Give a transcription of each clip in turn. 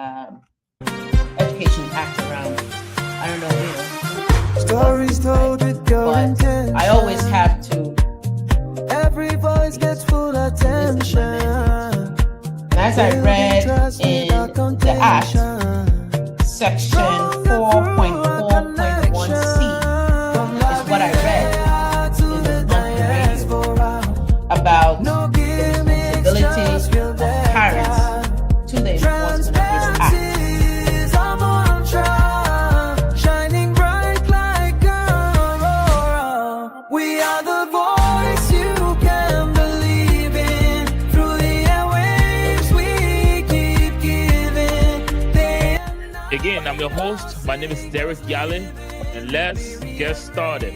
Education Act around, I don't know, Stories told with your intention. I always have to. Every voice gets full attention. As I read in the Act, Section 4.4.1c is what I read in the monthly about the responsibility of parents to the enforcement of this Act. Shining bright like aurora. We are the voice you can believe in. Through the airwaves we keep giving. Again, I'm your host. My name is Derek Yale, and let's get started.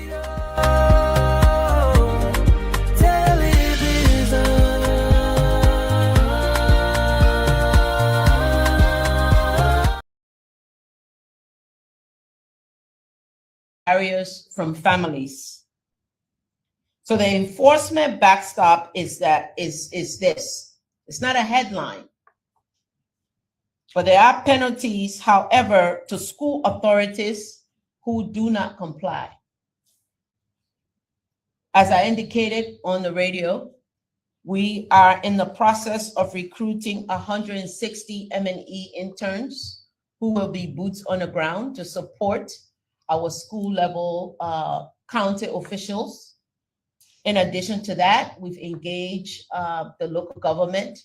Barriers from families. So the enforcement backstop is this. It's not a headline, but there are penalties, however, to school authorities who do not comply. As I indicated on the radio, we are in the process of recruiting 160 M&E interns who will be boots on the ground to support our school level county officials. In addition to that, we've engaged the local government,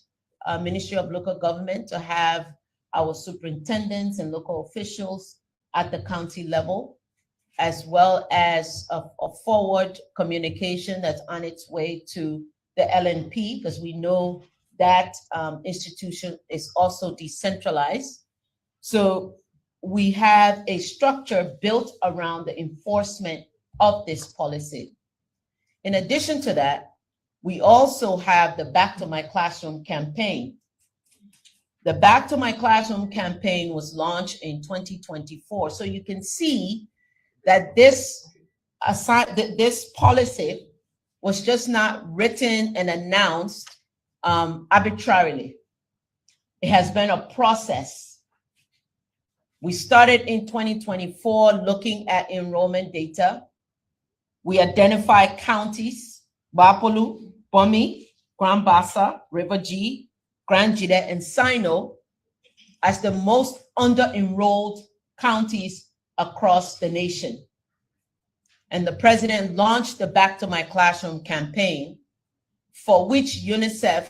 Ministry of Local Government, to have our superintendents and local officials at the county level, as well as a forward communication that's on its way to the LNP, because we know that institution is also decentralized. So we have a structure built around the enforcement of this policy. In addition to that, we also have the Back to My Classroom campaign. The Back to My Classroom campaign was launched in 2024. So you can see that this policy was just not written and announced arbitrarily. It has been a process. We started in 2024 looking at enrollment data. We identified counties, Bapolu, Bomi, Grand Bassa, River G, Grand Jide, and Sino as the most under-enrolled counties across the nation. And the president launched the Back to My Classroom campaign, for which UNICEF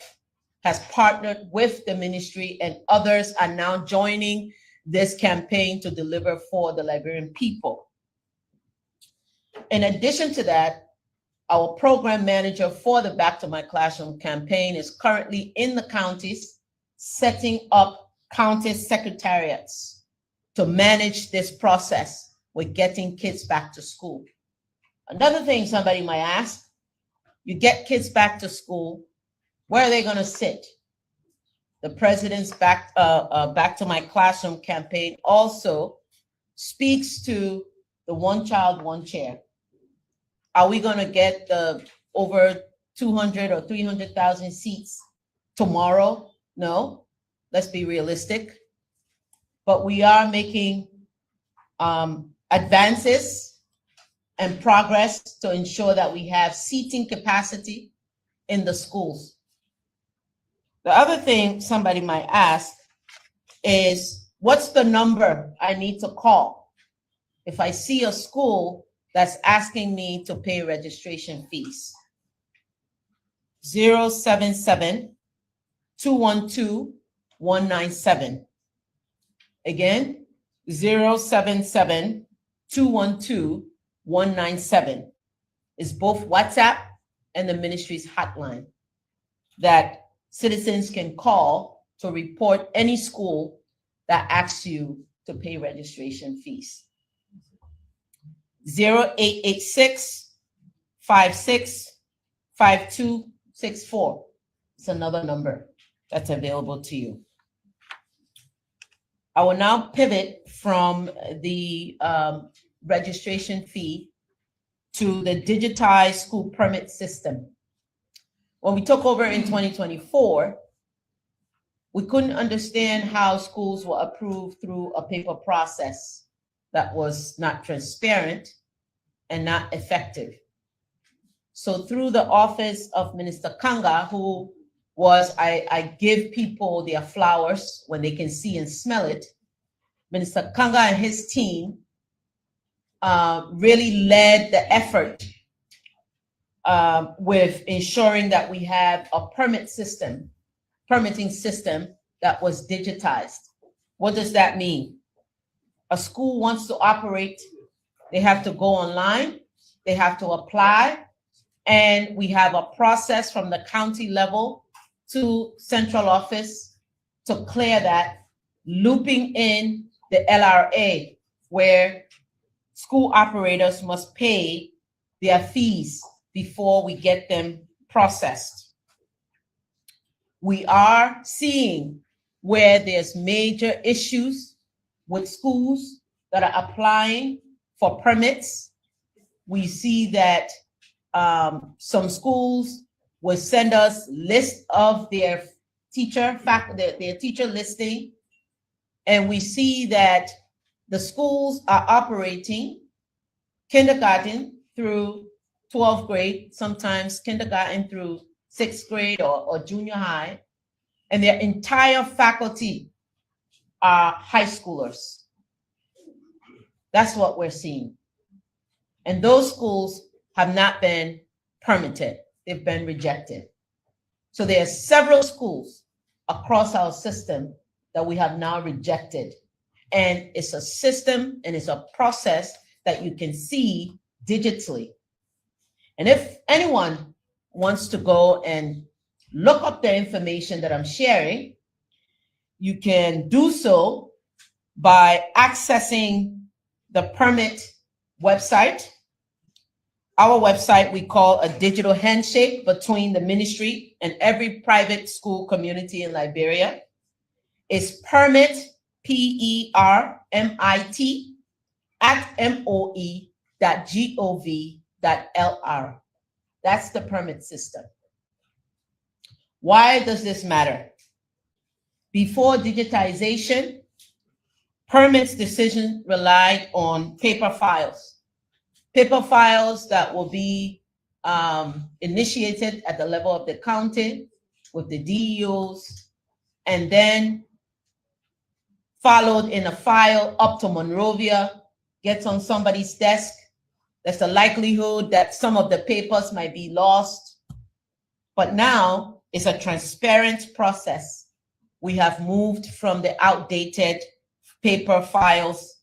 has partnered with the ministry, and others are now joining this campaign to deliver for the Liberian people. In addition to that, our program manager for the Back to My Classroom campaign is currently in the counties setting up county secretariats to manage this process with getting kids back to school. Another thing somebody might ask, you get kids back to school, where are they going to sit? The president's Back to My Classroom campaign also speaks to the one child, one chair. Are we going to get the over 200 or 300,000 seats tomorrow? No, let's be realistic. But we are making advances and progress to ensure that we have seating capacity in the schools. The other thing somebody might ask is, what's the number I need to call if I see a school that's asking me to pay registration fees? 077-212-197. Again, 077-212-197 is both WhatsApp and the ministry's hotline that citizens can call to report any school that asks you to pay registration fees. 0886-56-5264. It's another number that's available to you. I will now pivot from the registration fee to the digitized school permit system. When we took over in 2024, We couldn't understand how schools were approved through a paper process that was not transparent and not effective. So through the office of Minister Kanga, who was, I give people their flowers when they can see and smell it, Minister Kanga and his team really led the effort with ensuring that we have a permitting system that was digitized. What does that mean? A school wants to operate, they have to go online, they have to apply, and we have a process from the county level to central office to clear that, looping in the LRA, where school operators must pay their fees before we get them processed. We are seeing where there's major issues with schools that are applying for permits. We see that some schools will send us list of their teacher listing, and we see that the schools are operating kindergarten through 12th grade, sometimes kindergarten through 6th grade or junior high, and their entire faculty are high schoolers. That's what we're seeing. And those schools have not been permitted. They've been rejected. So there are several schools across our system that we have now rejected. And it's a system and it's a process that you can see digitally. And if anyone wants to go and look up the information that I'm sharing, you can do so by accessing the permit website. Our website we call a digital handshake between the ministry and every private school community in Liberia. It's permit, PERMIT, @moe.gov.lr. That's the permit system. Why does this matter? Before digitization, permits decision relied on paper files that will be initiated at the level of the county with the DEOs, and then followed in a file up to Monrovia, gets on somebody's desk. There's a likelihood that some of the papers might be lost, but now it's a transparent process. We have moved from the outdated paper files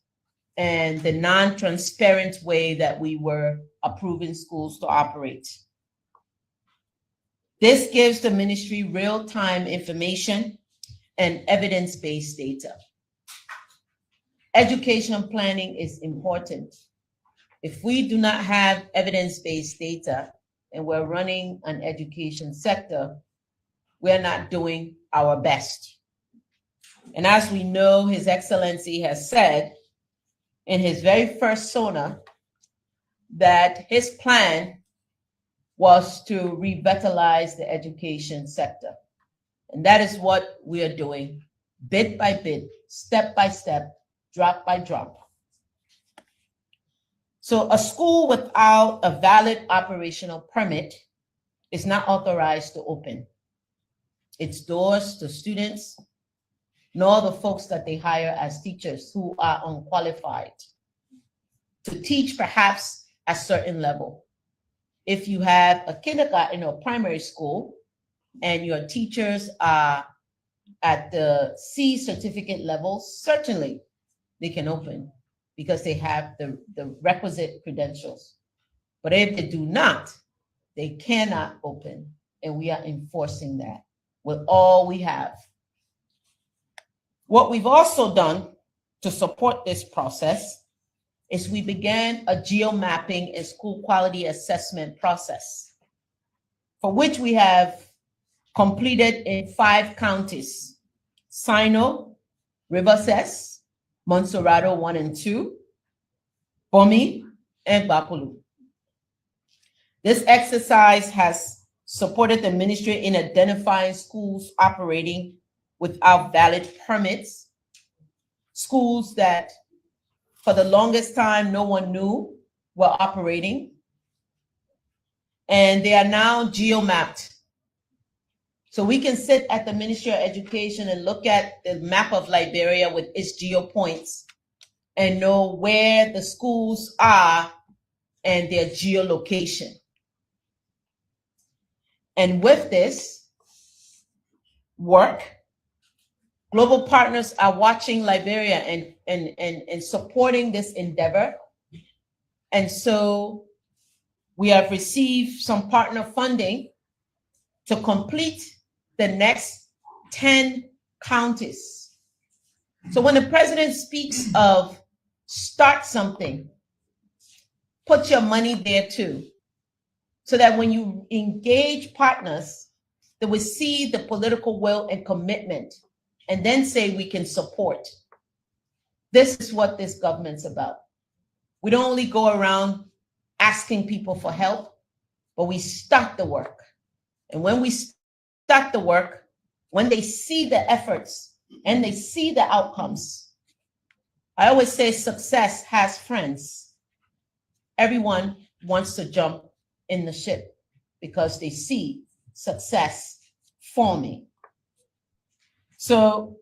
and the non-transparent way that we were approving schools to operate. This gives the ministry real-time information and evidence-based data. Education planning is important. If we do not have evidence-based data and we're running an education sector, we're not doing our best. And as we know, His Excellency has said in his very first SONA that his plan was to revitalize the education sector. And that is what we are doing, bit by bit, step by step, drop by drop. So a school without a valid operational permit is not authorized to open its doors to students, nor the folks that they hire as teachers who are unqualified to teach perhaps a certain level. If you have a kindergarten or primary school and your teachers are at the C certificate level, certainly they can open because they have the requisite credentials. But if they do not, they cannot open, and we are enforcing that with all we have. What we've also done to support this process is we began a geo-mapping and school quality assessment process, for which we have completed in 5 counties: Sino, Rivers, Monserrado 1 and 2, Bomi, and Bapulu. This exercise has supported the ministry in identifying schools operating without valid permits, schools that for the longest time no one knew were operating, and they are now geo-mapped. So we can sit at the Ministry of Education and look at the map of Liberia with its geo points and know where the schools are and their geolocation. And with this work, global partners are watching Liberia and supporting this endeavor. And so we have received some partner funding to complete the next 10 counties. So when the president speaks of start something, put your money there too, so that when you engage partners, they will see the political will and commitment and then say we can support. This is what this government's about. We don't only go around asking people for help, but we start the work. And when we start the work, when they see the efforts and they see the outcomes, I always say success has friends. Everyone wants to jump in the ship because they see success forming. So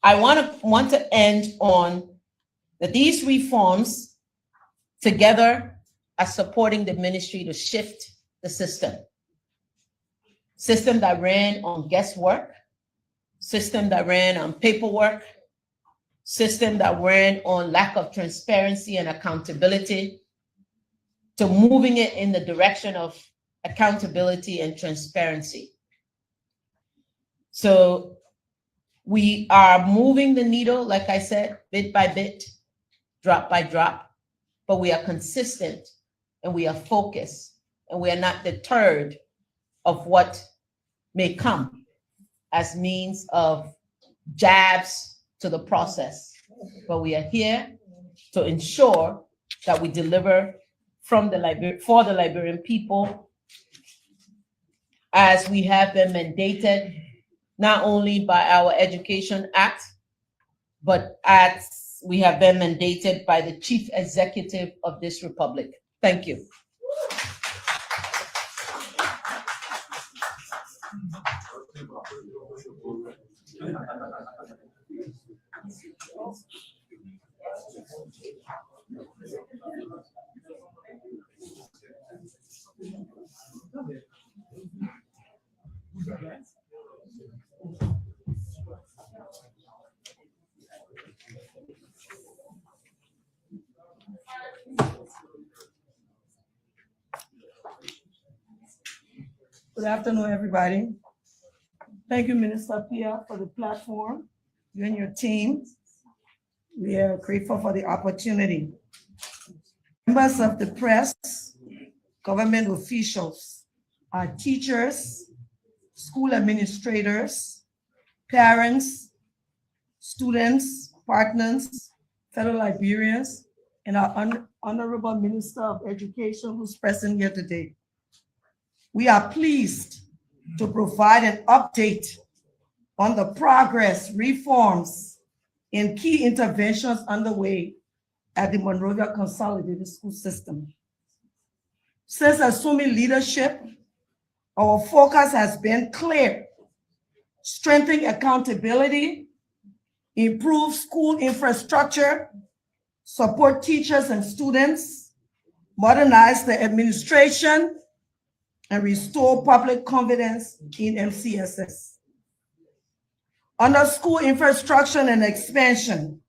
I want to end on that these reforms together are supporting the ministry to shift the system that ran on guesswork, system that ran on paperwork, system that ran on lack of transparency and accountability, to moving it in the direction of accountability and transparency. So we are moving the needle, like I said, bit by bit, drop by drop, but we are consistent and we are focused and we are not deterred of what may come as means of jabs to the process. But we are here to ensure that we deliver for the Liberian people as we have been mandated, not only by our Education Act, but as we have been mandated by the Chief Executive of this Republic. Thank you. Good afternoon, everybody. Thank you, Minister Pia, for the platform. You and your team. We are grateful for the opportunity. Members of the press, government officials, our teachers, school administrators, parents, students, partners, fellow Liberians, and our Honorable Minister of Education who's present here today. We are pleased to provide an update on the progress, reforms, and key interventions underway at the Monrovia Consolidated School System. Since assuming leadership, our focus has been clear: strengthen accountability, improve school infrastructure, support teachers and students, modernize the administration, and restore public confidence in MCSS. Under school infrastructure and expansion,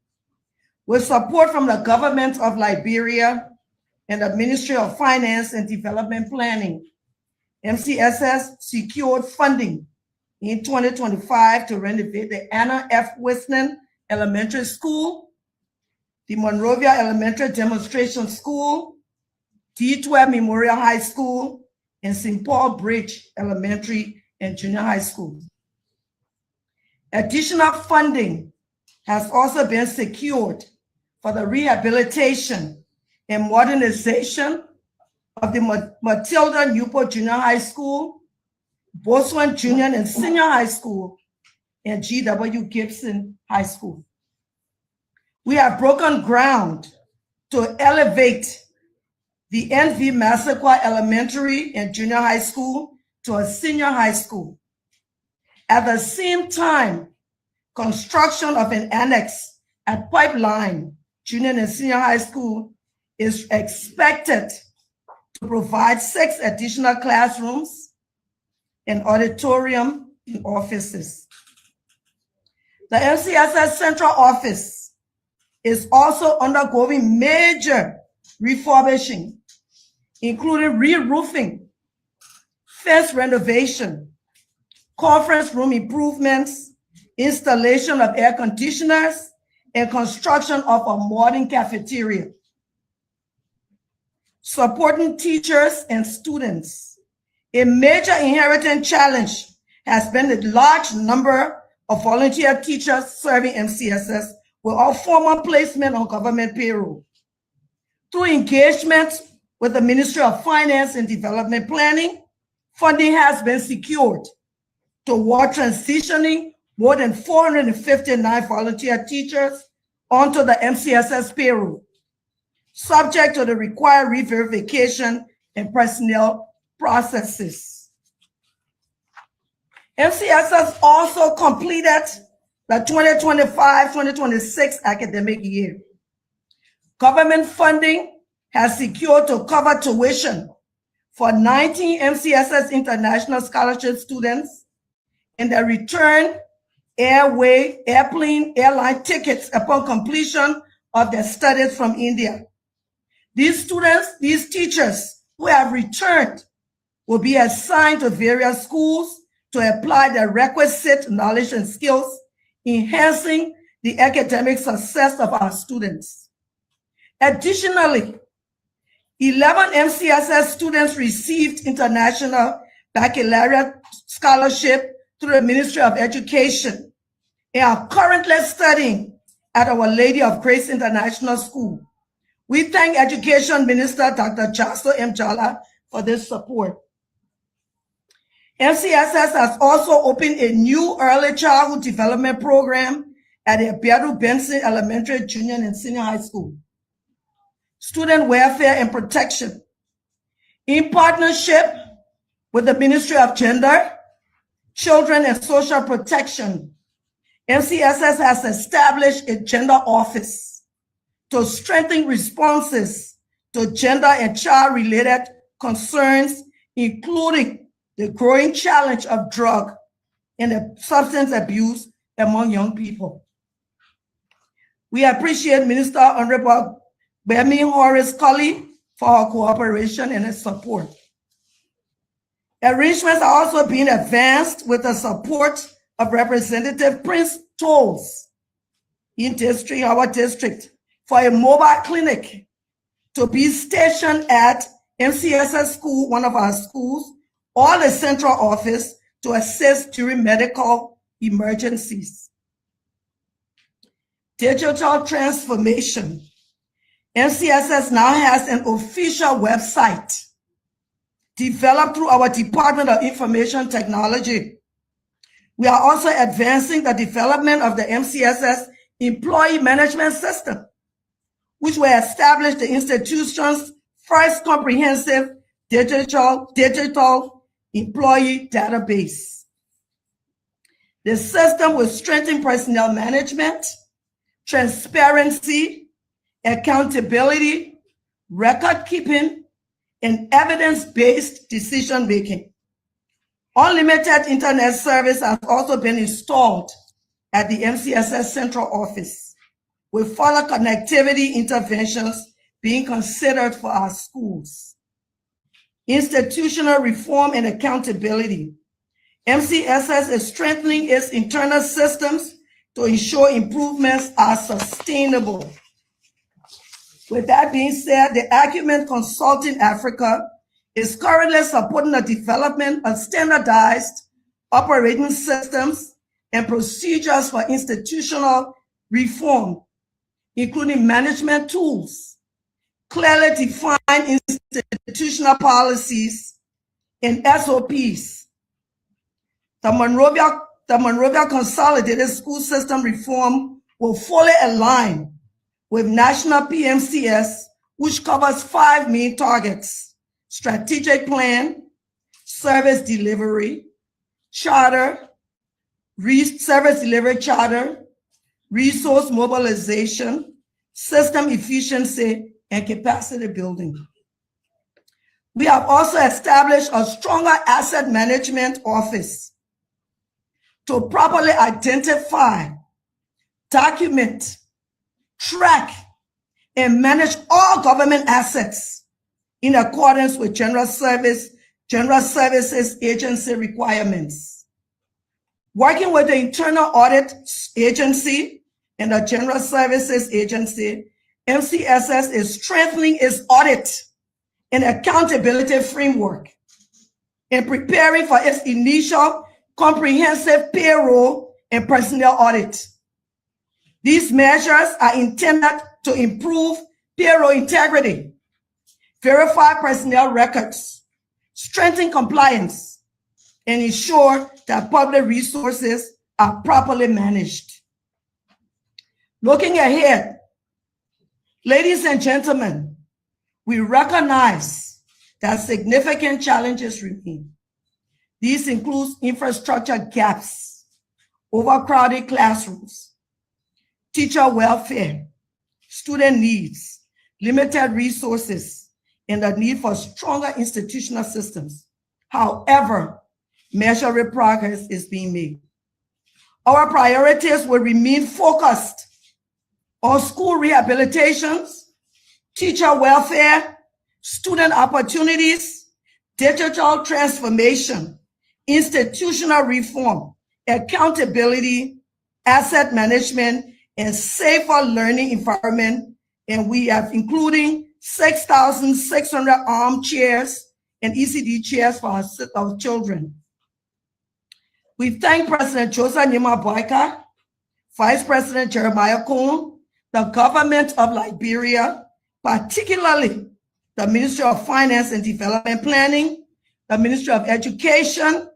with support from the government of Liberia and the Ministry of Finance and Development Planning, MCSS secured funding in 2025 to renovate the Anna F. Wisnan Elementary School, the Monrovia Elementary Demonstration School, D12 Memorial High School, and St. Paul Bridge Elementary and Junior High School. Additional funding has also been secured for the rehabilitation and modernization of the Matilda Newport Junior High School, Boswan Junior and Senior High School, and G.W. Gibson High School. We have broken ground to elevate the NV Massaquoi Elementary and Junior High School to a senior high school. At the same time, construction of an annex at Pipeline Junior and Senior High School is expected to provide 6 additional classrooms, an auditorium, and offices. The MCSS Central Office is also undergoing major refurbishing, including re-roofing, fence renovation, conference room improvements, installation of air conditioners, and construction of a modern cafeteria. Supporting teachers and students. A major inherent challenge has been the large number of volunteer teachers serving MCSS without formal placement on government payroll. Through engagement with the Ministry of Finance and Development Planning, funding has been secured toward transitioning more than 459 volunteer teachers onto the MCSS payroll, subject to the required re-verification and personnel processes. MCSS also completed the 2025-2026 academic year. Government funding has secured to cover tuition for 19 MCSS International Scholarship students and the return airline tickets upon completion of their studies from India. These students, these teachers who have returned will be assigned to various schools to apply their requisite knowledge and skills, enhancing the academic success of our students. Additionally, 11 MCSS students received international baccalaureate scholarship through the Ministry of Education and are currently studying at Our Lady of Grace International School. We thank Education Minister Dr. Jaso M. Jala for this support. MCSS has also opened a new early childhood development program at Ebiadu Benson Elementary, Junior, and Senior High School. Student welfare and protection. In partnership with the Ministry of Gender, Children, and Social Protection, MCSS has established a gender office to strengthen responses to gender and child-related concerns, including the growing challenge of drug and substance abuse among young people. We appreciate Minister Honorable Bemi Horace Colley for her cooperation and his support. Arrangements are also being advanced with the support of Representative Prince Tolles in our district, for a mobile clinic to be stationed at MCSS school, one of our schools, or the central office to assist during medical emergencies. Digital transformation. MCSS now has an official website developed through our Department of Information Technology. We are also advancing the development of the MCSS employee management system, which will establish the institution's first comprehensive digital employee database. The system will strengthen personnel management, transparency, accountability, record keeping, and evidence-based decision-making. Unlimited internet service has also been installed at the MCSS Central Office, with further connectivity interventions being considered for our schools. Institutional reform and accountability. MCSS is strengthening its internal systems to ensure improvements are sustainable. With that being said, the Acumen Consulting Africa is currently supporting the development of standardized operating systems and procedures for institutional reform, including management tools, clearly defined institutional policies, and SOPs. The the Monrovia Consolidated School System reform will fully align with National PMCS, which covers 5 main targets: strategic plan, service delivery, charter, service delivery charter, resource mobilization, system efficiency, and capacity building. We have also established a stronger asset management office to properly identify, document, track, and manage all government assets in accordance with General Services Agency requirements. Working with the Internal Audit Agency and the General Services Agency, MCSS is strengthening its audit and accountability framework and preparing for its initial comprehensive payroll and personnel audit. These measures are intended to improve payroll integrity, verify personnel records, strengthen compliance, and ensure that public resources are properly managed. Looking ahead, ladies and gentlemen, we recognize that significant challenges remain. These include infrastructure gaps, overcrowded classrooms, teacher welfare, student needs, limited resources, and the need for stronger institutional systems. However, measurable progress is being made. Our priorities will remain focused on school rehabilitations, teacher welfare, student opportunities, digital transformation, institutional reform, accountability, asset management, and safer learning environment. And we have including 6,600 armchairs and ECD chairs for our children. We thank President Joseph Nyeama Boyka, Vice President Jeremiah Cohn, the government of Liberia, particularly the Ministry of Finance and Development Planning, the Ministry of Education,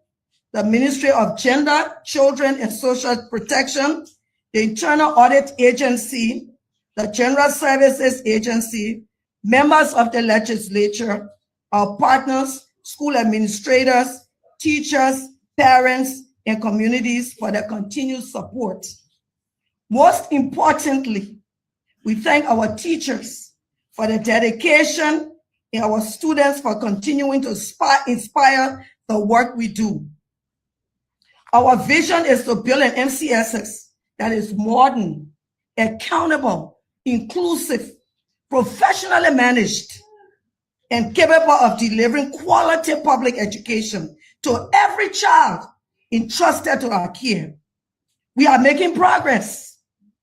the Ministry of Gender, Children, and Social Protection, the Internal Audit Agency, the General Services Agency, members of the legislature, our partners, school administrators, teachers, parents, and communities for their continued support. Most importantly, we thank our teachers for their dedication and our students for continuing to inspire the work we do. Our vision is to build an MCSS that is modern, accountable, inclusive, professionally managed, and capable of delivering quality public education to every child entrusted to our care. We are making progress,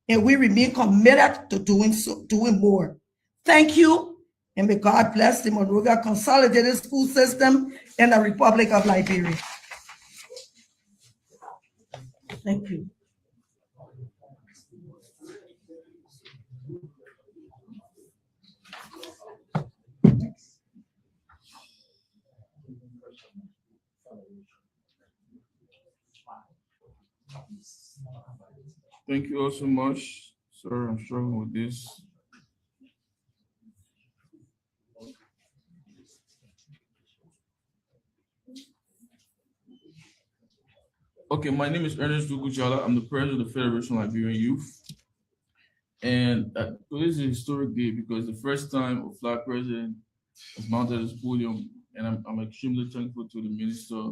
and we remain committed to doing more. Thank you, and may God bless the Monrovia Consolidated School System and the Republic of Liberia. Thank you. Thank you all so much. Sorry, I'm struggling with this. Okay, my name is Ernest Dugujala. I'm the president of the Federation of Liberian Youth. And this is a historic day because the first time a Flag president has mounted this podium, and I'm extremely thankful to the minister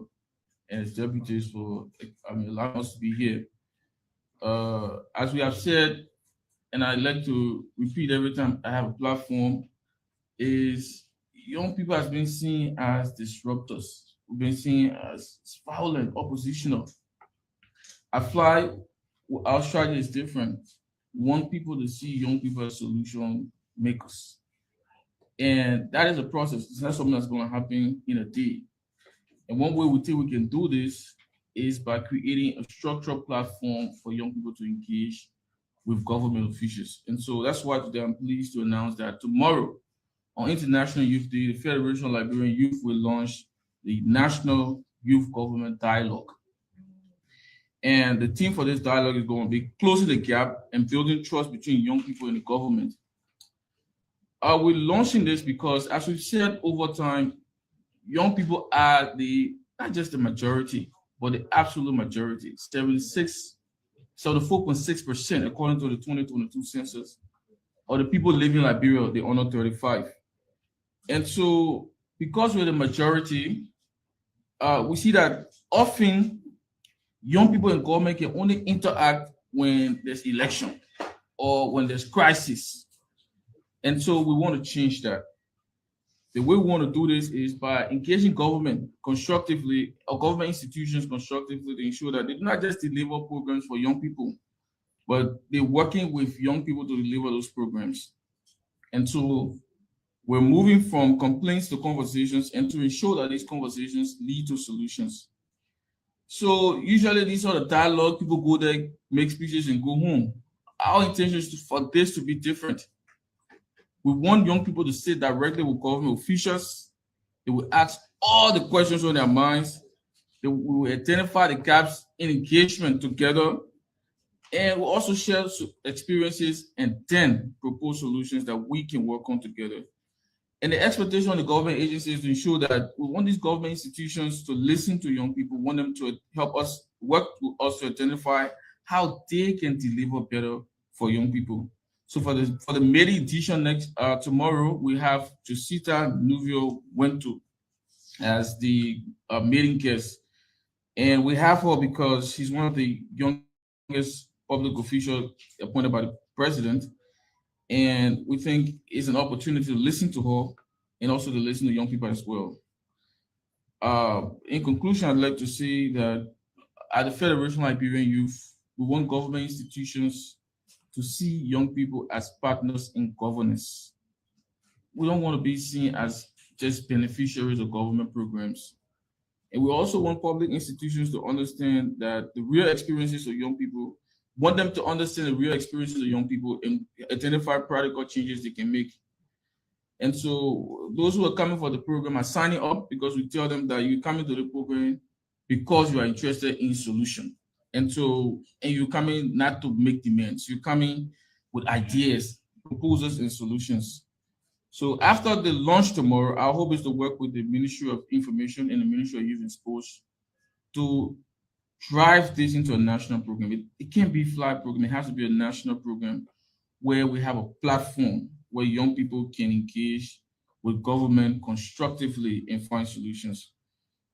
and his deputies for allowing us to be here. As we have said, and I like to repeat every time I have a platform, is young people has been seen as disruptors. We've been seen as violent, oppositional. At Fly, our strategy is different. We want people to see young people as solution makers. And that is a process. It's not something that's going to happen in a day. And one way we think we can do this is by creating a structured platform for young people to engage with government officials. And so that's why today I'm pleased to announce that tomorrow, on International Youth Day, the Federation of Liberian Youth will launch the National Youth Government Dialogue. And the theme for this dialogue is going to be closing the gap and building trust between young people and the government. We're launching this because, as we've said over time, young people are not just the majority, but the absolute majority. 74.6%, according to the 2022 census, of the people living in Liberia, they under 35. And so, because we're the majority, we see that often young people in government can only interact when there's election or when there's crisis. And so we want to change that. The way we want to do this is by engaging government constructively, or government institutions constructively, to ensure that they do not just deliver programs for young people, but they're working with young people to deliver those programs. And so we're moving from complaints to conversations, and to ensure that these conversations lead to solutions. So usually these are the dialogue, people go there, make speeches and go home. Our intention is for this to be different. We want young people to sit directly with government officials. They will ask all the questions on their minds. They will identify the gaps in engagement together. And we'll also share experiences and then propose solutions that we can work on together. And the expectation of the government agencies is to ensure that we want these government institutions to listen to young people, want them to help us, work with us to identify how they can deliver better for young people. So for the maiden edition tomorrow, we have Josita Nuvio Wento as the maiden guest. And we have her because she's one of the youngest public officials appointed by the president. And we think it's an opportunity to listen to her and also to listen to young people as well. In conclusion, I'd like to say that at the Federation of Liberian Youth, we want government institutions to see young people as partners in governance. We don't want to be seen as just beneficiaries of government programs. And we also want public institutions to understand that the real experiences of young people, want them to understand the real experiences of young people and identify practical changes they can make. And so those who are coming for the program are signing up because we tell them that you're coming to the program because you are interested in solution. And you're coming not to make demands, you're coming with ideas, proposals, and solutions. So after the launch tomorrow, our hope is to work with the Ministry of Information and the Ministry of Youth and Sports to drive this into a national program. It can't be a flag program, it has to be a national program where we have a platform where young people can engage with government constructively and find solutions.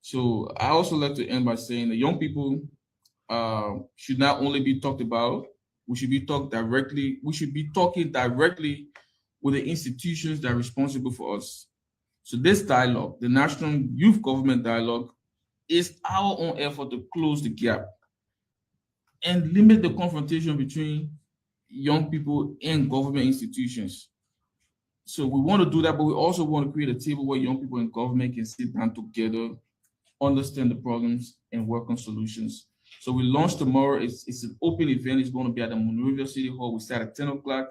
So I also like to end by saying that young people should not only be talked about, we should be talking directly with the institutions that are responsible for us. So this dialogue, the National Youth Government Dialogue, is our own effort to close the gap and limit the confrontation between young people and government institutions. So we want to do that, but we also want to create a table where young people and government can sit down together, understand the problems, and work on solutions. So we launch tomorrow. It's an open event. It's going to be at the Monrovia City Hall. We start at 10 o'clock,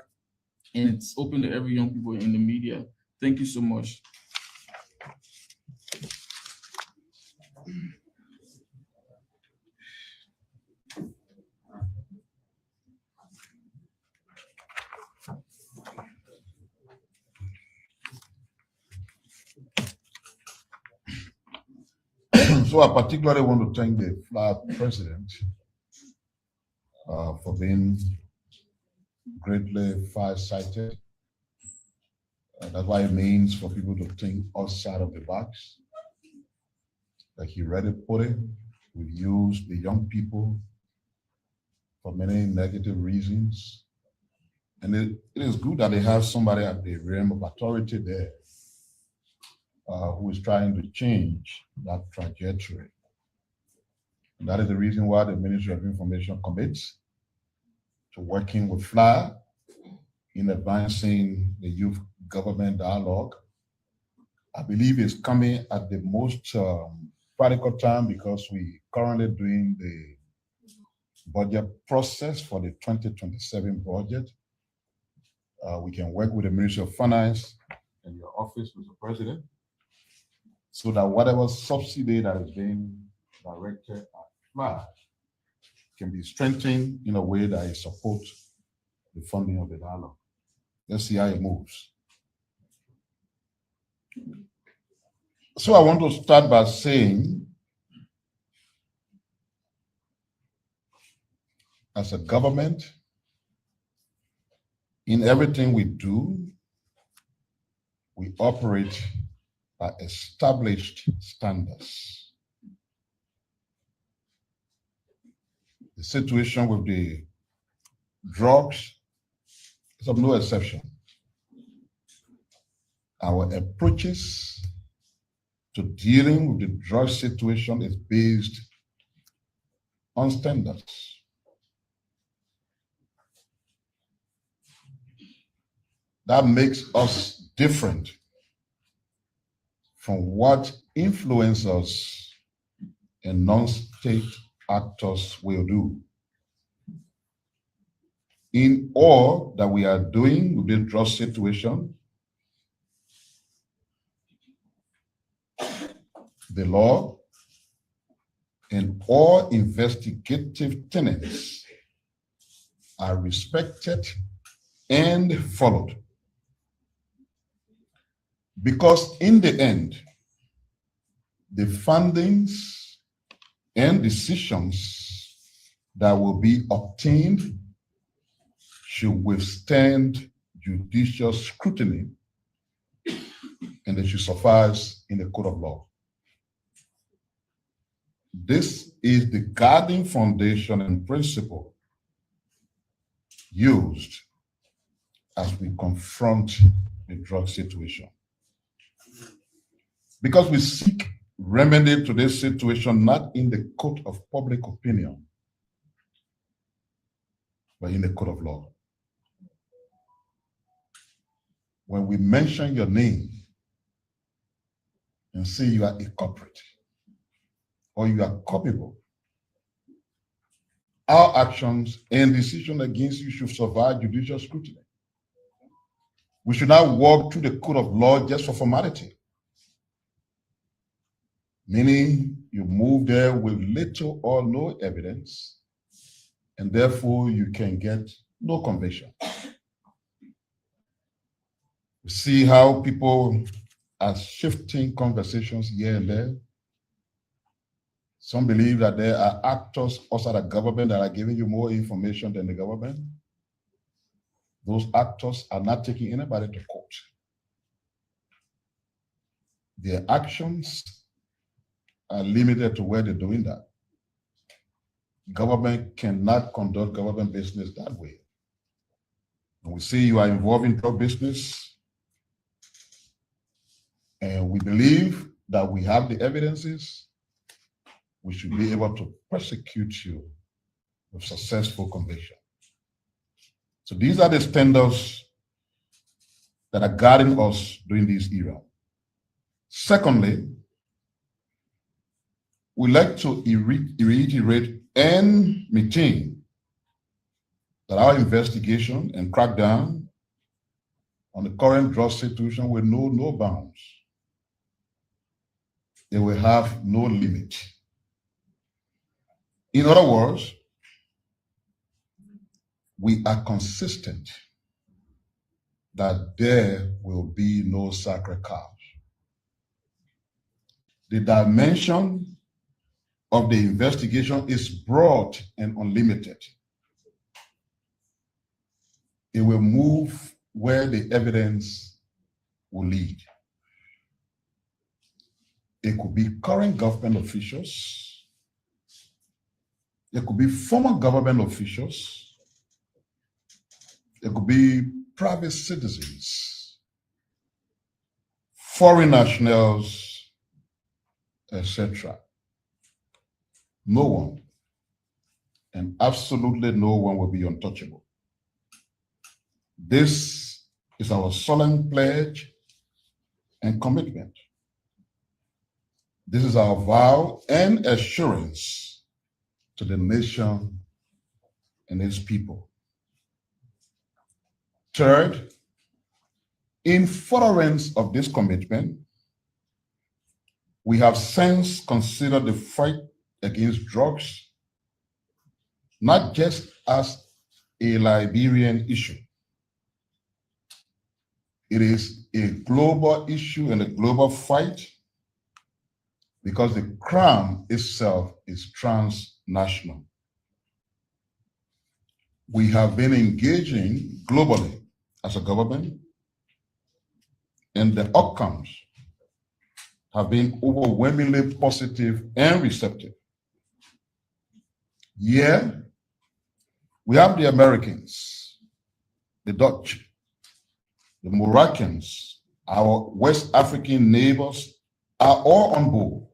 and it's open to every young people in the media. Thank you so much. So I particularly want to thank the FLAG president for being greatly far-sighted. That's what it means for people to think outside of the box. Like he already put it, we've used the young people for many negative reasons. And it is good that they have somebody at the realm of authority there who is trying to change that trajectory. And that is the reason why the Ministry of Information commits to working with FLA in advancing the youth government dialogue. I believe it's coming at the most critical time because we currently doing the budget process for the 2027 budget. We can work with the Ministry of Finance and your office with the president so that whatever subsidy that is being directed at FLA can be strengthened in a way that it supports the funding of the dialogue. Let's see how it moves. So I want to start by saying, as a government, in everything we do, we operate by established standards. The situation with the drugs is of no exception. Our approaches to dealing with the drug situation is based on standards. That makes us different from what influencers and non-state actors will do. In all that we are doing with the drug situation, the law and all investigative tenets are respected and followed. Because in the end, the fundings and decisions that will be obtained should withstand judicial scrutiny, and they should suffice in the court of law. This is the guiding foundation and principle used as we confront the drug situation. Because we seek remedy to this situation not in the court of public opinion, but in the court of law. When we mention your name and say you are a culprit or you are culpable, our actions and decisions against you should survive judicial scrutiny. We should not walk through the court of law just for formality. Meaning you move there with little or no evidence, and therefore you can get no conviction. We see how people are shifting conversations here and there. Some believe that there are actors outside the government that are giving you more information than the government. Those actors are not taking anybody to court. Their actions are limited to where they're doing that. Government cannot conduct government business that way. When we see you are involved in drug business, and we believe that we have the evidences, we should be able to prosecute you with successful conviction. So these are the standards that are guiding us during this era. Secondly, we like to reiterate and maintain that our investigation and crackdown on the current drug situation will know no bounds. They will have no limit. In other words, we are consistent that there will be no sacred cows. The dimension of the investigation is broad and unlimited. It will move where the evidence will lead. It could be current government officials. It could be former government officials. It could be private citizens, foreign nationals, etc. No one, and absolutely no one, will be untouchable. This is our solemn pledge and commitment. This is our vow and assurance to the nation and its people. Third, in furtherance of this commitment, we have since considered the fight against drugs not just as a Liberian issue. It is a global issue and a global fight because the crime itself is transnational. We have been engaging globally as a government, and the outcomes have been overwhelmingly positive and receptive. Yeah, we have the Americans, the Dutch, the Moroccans, our West African neighbors are all on board.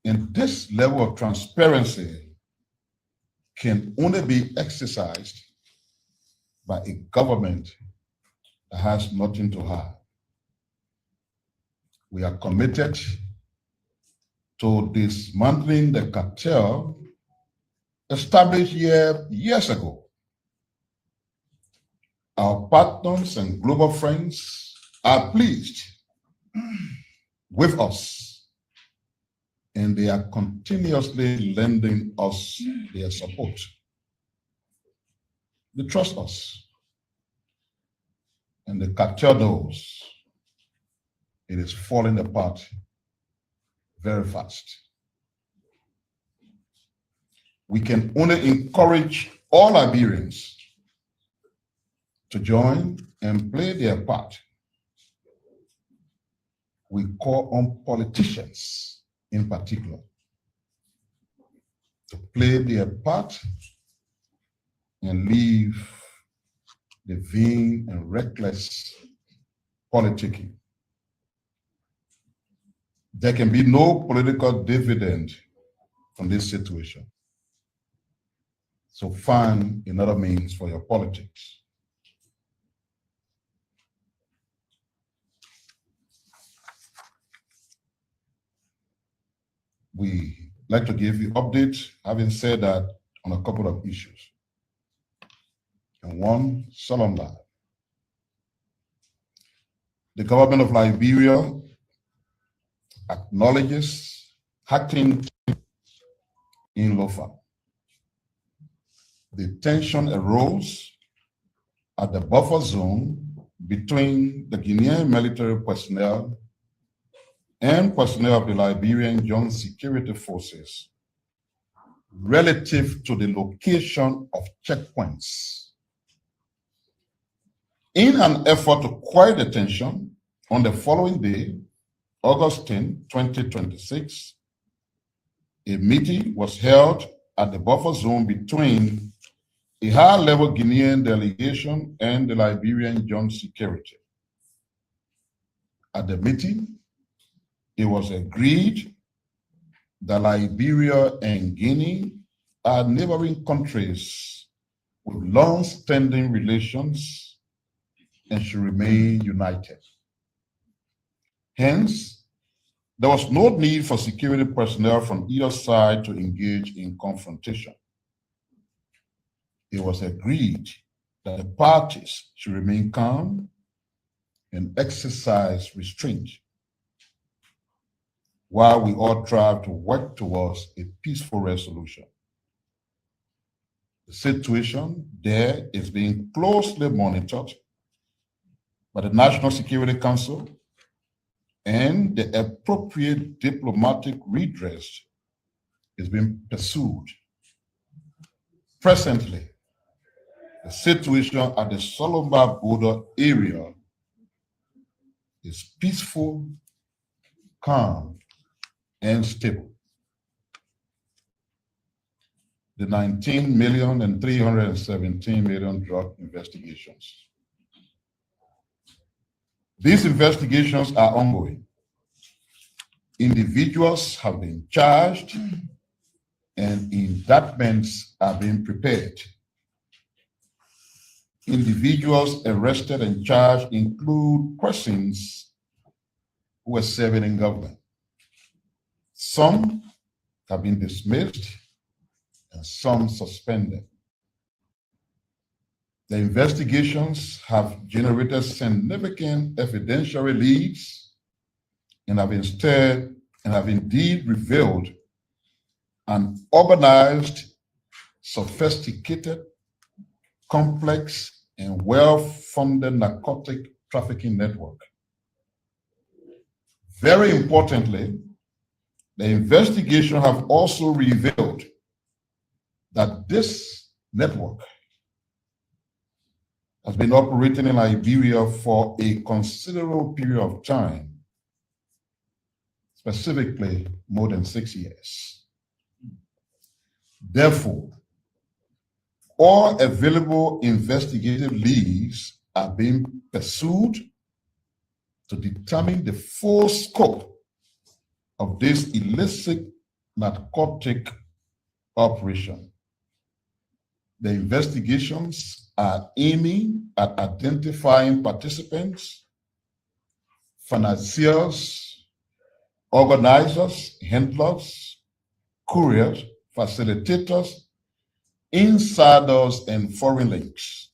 And this level of transparency can only be exercised by a government that has nothing to hide. We are committed to dismantling the cartel established here years ago. Our partners and global friends are pleased with us, and they are continuously lending us their support. They trust us, and the cartel knows it is falling apart very fast. We can only encourage all Liberians to join and play their part. We call on politicians in particular to play their part and leave the vain and reckless politicking. There can be no political dividend from this situation. So find another means for your politics. We like to give you updates, having said that, on a couple of issues. And one, solemn lie. The government of Liberia acknowledges hacking in Lofa. The tension arose at the buffer zone between the Guinean military personnel and personnel of the Liberian Joint Security Forces relative to the location of checkpoints. In an effort to quiet the tension, on the following day, August 10, 2026, a meeting was held at the buffer zone between a high-level Guinean delegation and the Liberian Joint Security. At the meeting, it was agreed that Liberia and Guinea are neighboring countries with long-standing relations and should remain united. Hence, there was no need for security personnel from either side to engage in confrontation. It was agreed that the parties should remain calm and exercise restraint while we all try to work towards a peaceful resolution. The situation there is being closely monitored by the National Security Council, and the appropriate diplomatic redress is being pursued. Presently, the situation at the Solomba border area is peaceful, calm, and stable. The 19 million and 317 million drug investigations. These investigations are ongoing. Individuals have been charged and indictments are being prepared. Individuals arrested and charged include persons who are serving in government. Some have been dismissed and some suspended. The investigations have generated significant evidentiary leads and have indeed revealed an organized, sophisticated, complex, and well-funded narcotic trafficking network. Very importantly, the investigation have also revealed that this network has been operating in Liberia for a considerable period of time, specifically more than 6 years. Therefore, all available investigative leads are being pursued to determine the full scope of this illicit narcotic operation. The investigations are aiming at identifying participants, financiers, organizers, handlers, couriers, facilitators, insiders, and foreign links.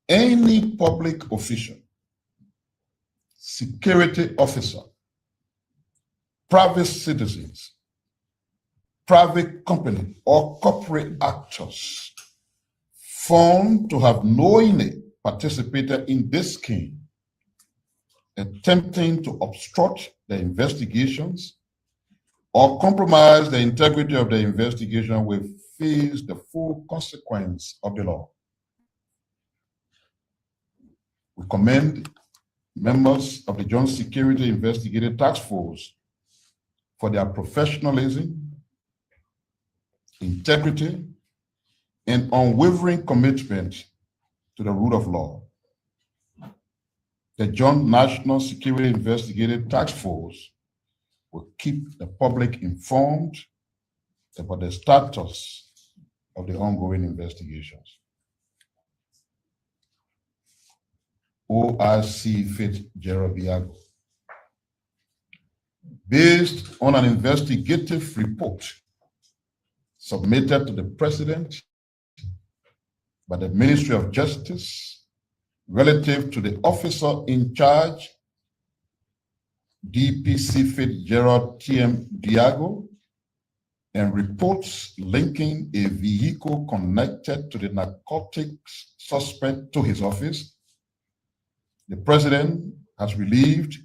Any public official, security officer, private citizens, private company, or corporate actors found to have knowingly participated in this scheme, attempting to obstruct the investigations or compromise the integrity of the investigation will face the full consequence of the law. We commend members of the Joint Security Investigative Task Force for their professionalism, integrity, and unwavering commitment to the rule of law. The Joint National Security Investigative Task Force will keep the public informed about the status of the ongoing investigations. OIC Fitzgerald Biago. Based on an investigative report submitted to the President by the Ministry of Justice relative to the officer in charge, DPC Fitzgerald TM Diago, and reports linking a vehicle connected to the narcotics suspect to his office, the President has relieved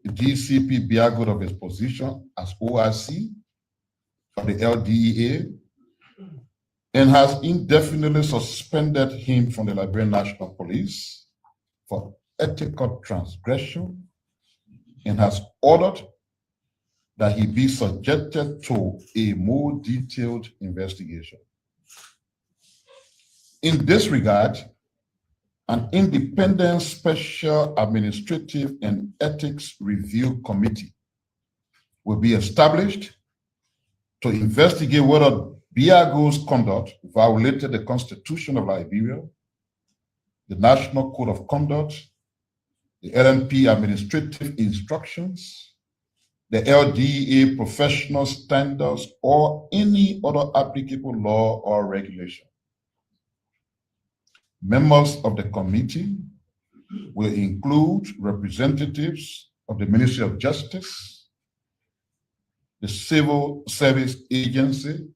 the DCP Biago of his position as OIC of the LDEA and has indefinitely suspended him from the Liberian National Police for ethical transgression and has ordered that he be subjected to a more detailed investigation. In this regard, an independent special administrative and ethics review committee will be established to investigate whether Biago's conduct violated the Constitution of Liberia, the National Code of Conduct, the LNP administrative instructions, the LDEA professional standards, or any other applicable law or regulation. Members of the committee will include representatives of the Ministry of Justice, the Civil Service Agency,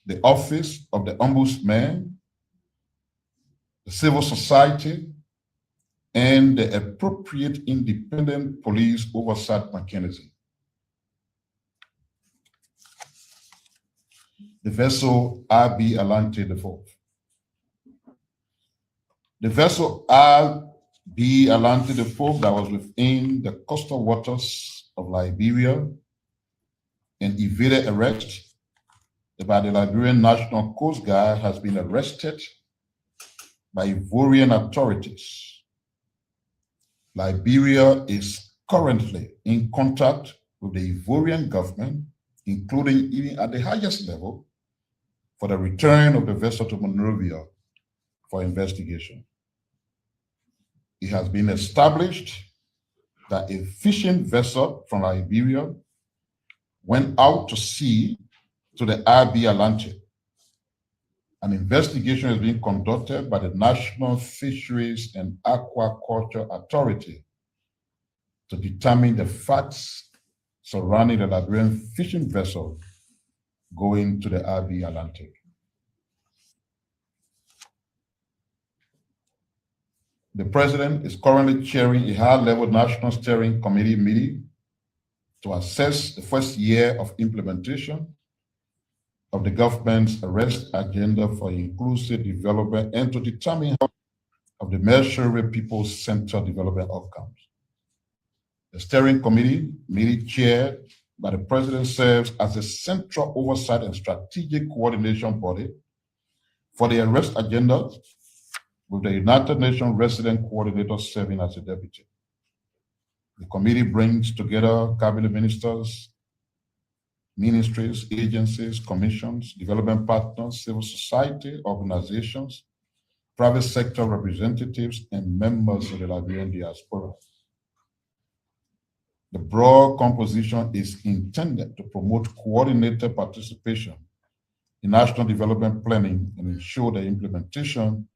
the Office of the Ombudsman, the civil society, and the appropriate independent police oversight mechanism. The vessel R.B. Alante IV. The vessel R.B. Alante IV that was within the coastal waters of Liberia and evaded arrest by the Liberian National Coast Guard has been arrested by Ivorian authorities. Liberia is currently in contact with the Ivorian government, including even at the highest level, for the return of the vessel to Monrovia for investigation. It has been established that a fishing vessel from Liberia went out to sea to the R.B. Alante. An investigation is being conducted by the National Fisheries and Aquaculture Authority to determine the facts surrounding the Liberian fishing vessel going to the RV Atlantic. The president is currently chairing a high-level national steering committee meeting to assess the first year of implementation of the government's arrest agenda for inclusive development and to determine how of the measurable people-centered development outcomes. The steering committee meeting chaired by the president serves as a central oversight and strategic coordination body for the arrest agenda, with the United Nations resident coordinator serving as a deputy. The committee brings together cabinet ministers, ministries, agencies, commissions, development partners, civil society organizations, private sector representatives, and members of the Liberian diaspora. The broad composition is intended to promote coordinated participation in national development planning and ensure the implementation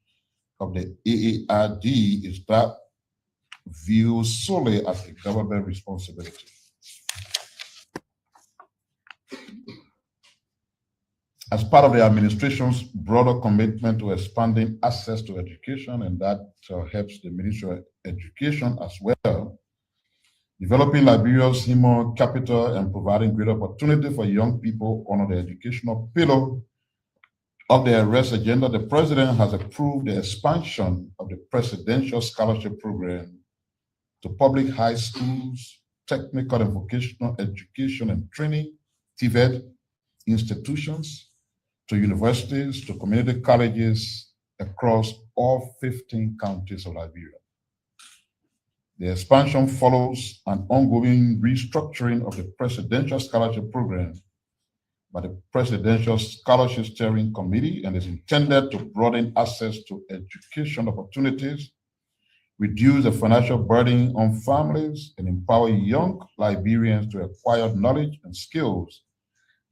of the AARD is that viewed solely as a government responsibility. As part of the administration's broader commitment to expanding access to education, and that helps the Ministry of Education as well, developing Liberia's human capital and providing greater opportunity for young people under the educational pillar of the arrest agenda, the president has approved the expansion of the Presidential Scholarship Program to public high schools, technical and vocational education and training, TVET, institutions, to universities, to community colleges across all 15 counties of Liberia. The expansion follows an ongoing restructuring of the Presidential Scholarship Program by the Presidential Scholarship Steering Committee and is intended to broaden access to education opportunities, reduce the financial burden on families, and empower young Liberians to acquire knowledge and skills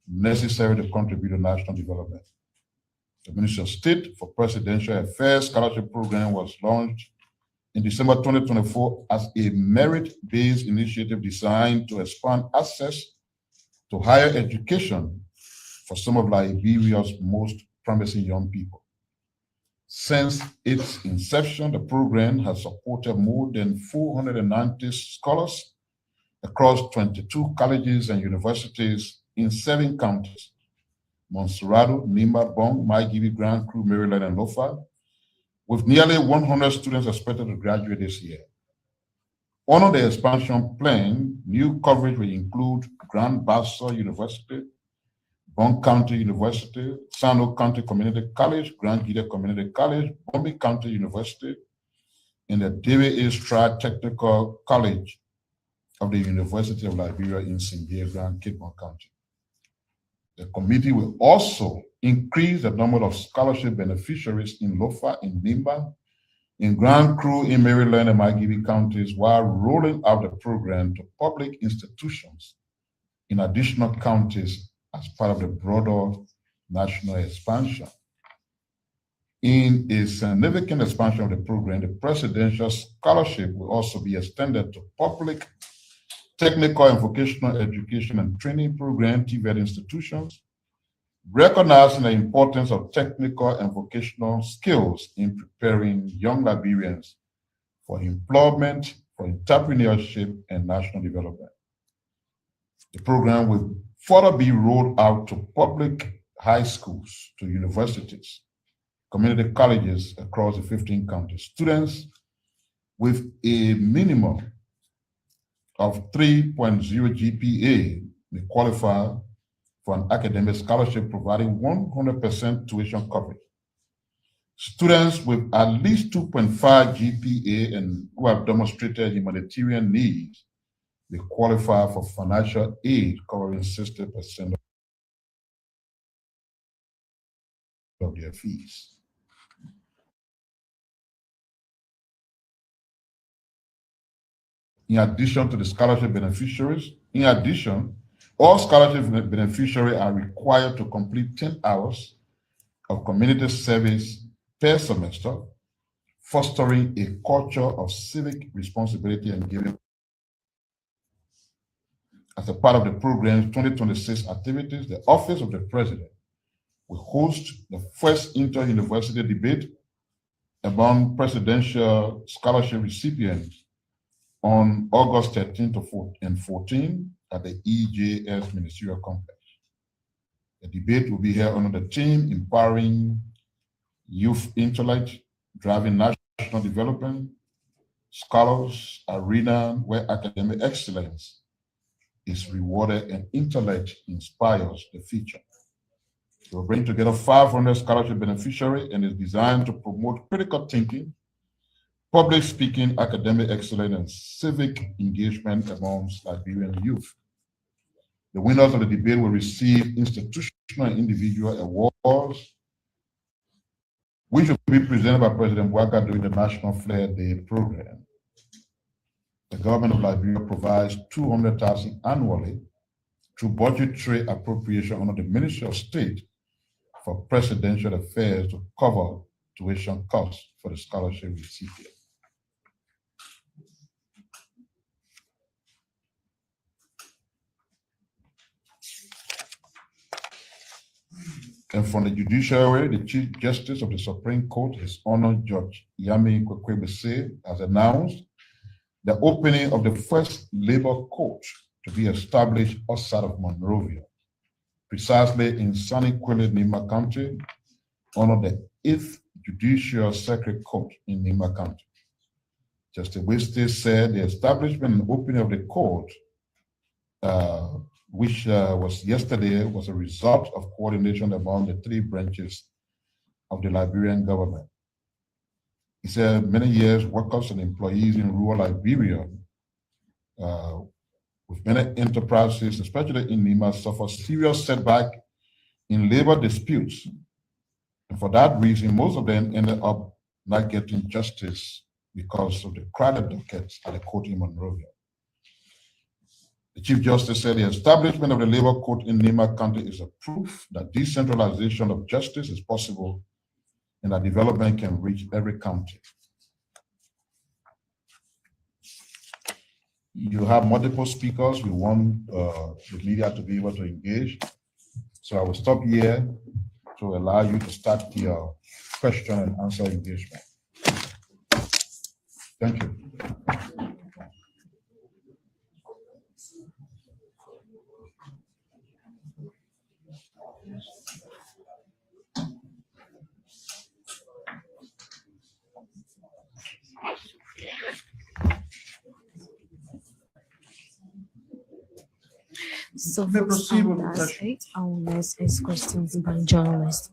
necessary to contribute to national development. The Ministry of State for Presidential Affairs Scholarship Program was launched in December 2024 as a merit-based initiative designed to expand access to higher education for some of Liberia's most promising young people. Since its inception, the program has supported more than 490 scholars across 22 colleges and universities in 7 counties: Montserrado, Nimba, Bong, Maigibi, Grand Crew, Maryland, and Lofa, with nearly 100 students expected to graduate this year. Under the expansion plan, new coverage will include Grand Bassa University, Bong County University, Sano County Community College, Grand Gita Community College, Bombay County University, and the David A. Strad Technical College of the University of Liberia in Sindia, Grand Kidmore County. The committee will also increase the number of scholarship beneficiaries in Lofa, in Nimba, in Grand Crew, in Maryland, and Maigibi counties, while rolling out the program to public institutions in additional counties as part of the broader national expansion. In a significant expansion of the program, the Presidential Scholarship will also be extended to public technical and vocational education and training program, TVET institutions, recognizing the importance of technical and vocational skills in preparing young Liberians for employment, for entrepreneurship, and national development. The program will further be rolled out to public high schools, to universities, community colleges across the 15 counties. Students with a minimum of 3.0 GPA may qualify for an academic scholarship providing 100% tuition coverage. Students with at least 2.5 GPA and who have demonstrated humanitarian needs may qualify for financial aid covering 60% of their fees. In addition to the scholarship beneficiaries, all scholarship beneficiaries are required to complete 10 hours of community service per semester, fostering a culture of civic responsibility and giving. As a part of the program's 2026 activities, the Office of the President will host the first inter-university debate among presidential scholarship recipients on August 13 and 14 at the EJS Ministerial Complex. The debate will be held under the theme Empowering Youth Intellect, Driving National Development, Scholars Arena where academic excellence is rewarded and intellect inspires the future. It will bring together 500 scholarship beneficiaries and is designed to promote critical thinking, public speaking, academic excellence, and civic engagement amongst Liberian youth. The winners of the debate will receive institutional and individual awards, which will be presented by President Bouaka during the National Flair Day program. The government of Liberia provides $200,000 annually through budgetary appropriation under the Ministry of State for Presidential Affairs to cover tuition costs for the scholarship recipient. And from the judiciary, the Chief Justice of the Supreme Court, His Honor Judge Yami Kwekwebese, has announced the opening of the first labor court to be established outside of Monrovia, precisely in sunny Kwele, Nima County, under the 8th Judicial Circuit Court in Nima County. Justice Weste said the establishment and opening of the court, which was yesterday, was a result of coordination among the 3 branches of the Liberian government. He said many years workers and employees in rural Liberia with many enterprises, especially in Nima, suffer serious setback in labor disputes. And for that reason, most of them ended up not getting justice because of the crowded dockets at the court in Monrovia. The Chief Justice said the establishment of the labor court in Nima County is a proof that decentralization of justice is possible and that development can reach every county. You have multiple speakers. We want the media to be able to engage. So I will stop here to allow you to start your question and answer engagement. Thank you. So May proceed with the that's question. it. Let's ask questions by journalists.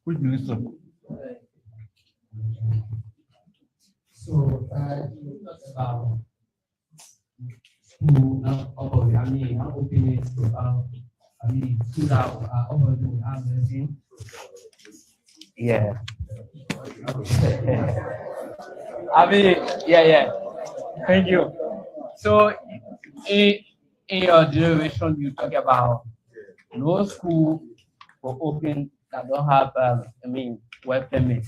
Which minister? So, you talked about school, opening school that overdoing everything. Yeah. Yeah. Thank you. So, in your generation, you talk about no school will open that don't have, work permit.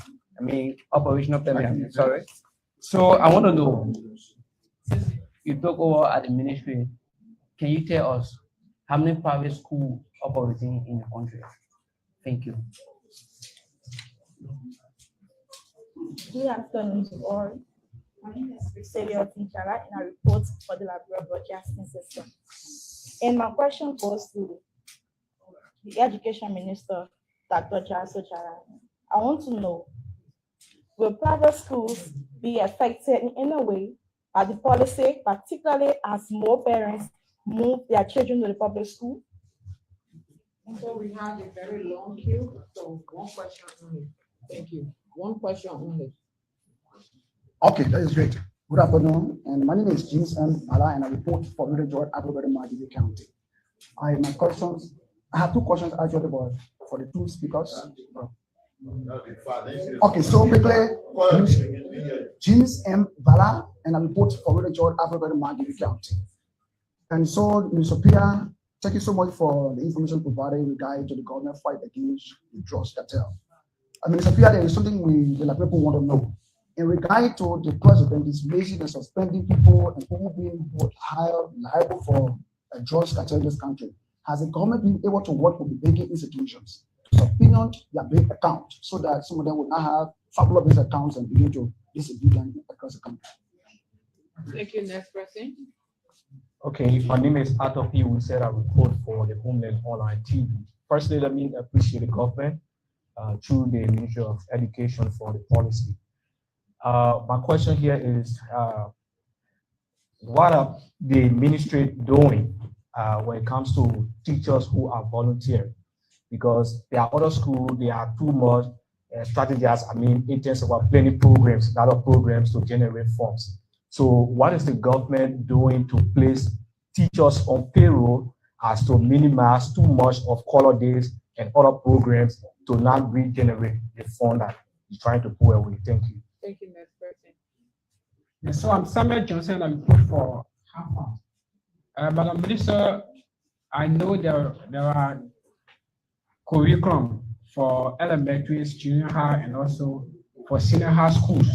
Operational permit. I'm sorry. So I want to know, since you took over at the ministry, can you tell us how many private schools operating in the country? Thank you. Good afternoon to all. My name is Celia Tinchala and I report for the Liberia Broadcasting System. And my question goes to the Education Minister, Dr. Charles Ochala. I want to know, will private schools be affected in any way by the policy, particularly as more parents move their children to the public school? So we have a very long queue, so one question only. Thank you. One question only. Okay, that is great. Good afternoon, and my name is James M. Bala, and I report for Little George, Agro-Bedi County. I have 2 questions actually, but for the 2 speakers. Okay, so quickly, James M. Bala, and I report for Little George, Agro-Bedi County. And so, Ms. Sophia Thank you so much for the information provided regarding to the government fight against the drugs cartel. I mean, Mr. Pierre, there is something the Labour people want to know. In regard to the president dismissing and suspending people and people being liable for a drugs cartel in this country, has the government been able to work with the banking institutions to subpoena their bank account so that some of them will not have fabulous bank accounts and begin to distribute them across the country? Thank you. Next person. Okay, my name is Arthur P. Woodsett. I report for the Homeland Online TV. Firstly, let me appreciate the government through the Ministry of Education for the policy. My question here is, what are the ministry doing when it comes to teachers who are volunteering? Because there are other schools, they are too much strategies, in terms of planning programs, other programs to generate funds. So what is the government doing to place teachers on payroll as to minimize too much of color days and other programs to not regenerate the fund that you're trying to pull away? Thank you. Thank you. Next person. Yes, so I'm Samuel Johnson. I'm put for Madam Minister, I know there are curriculum for elementary, junior high, and also for senior high schools.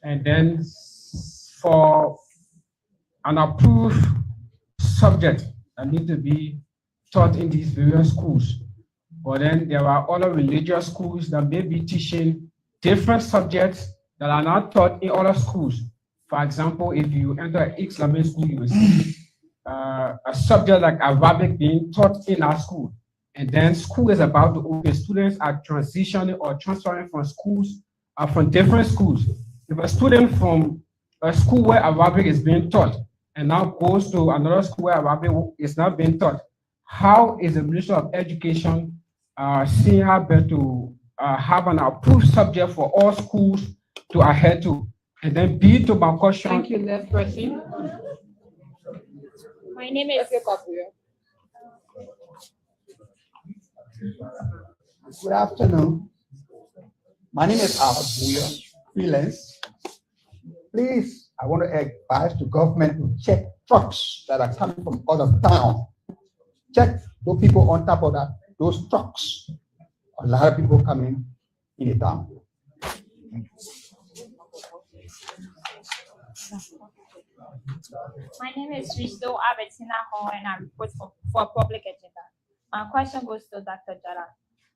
And then for an approved subject that need to be taught in these various schools. But then there are other religious schools that may be teaching different subjects that are not taught in other schools. For example, if you enter Islamic school, you will see a subject like Arabic being taught in our school. And then school is about to open. Students are transitioning or transferring from schools, from different schools. If a student from a school where Arabic is being taught and now goes to another school where Arabic is not being taught, how is the Ministry of Education seeing how better to have an approved subject for all schools to adhere to? And then B, to my question. Thank you. Next person. My name is. Good afternoon. My name is Albert Bouya, freelance. Please, I want to advise the government to check trucks that are coming from out of town. Check those people on top of that, those trucks. A lot of people coming in the town. My name is Risto Albertina Ho, and I report for Public Agenda. My question goes to Dr. Jara.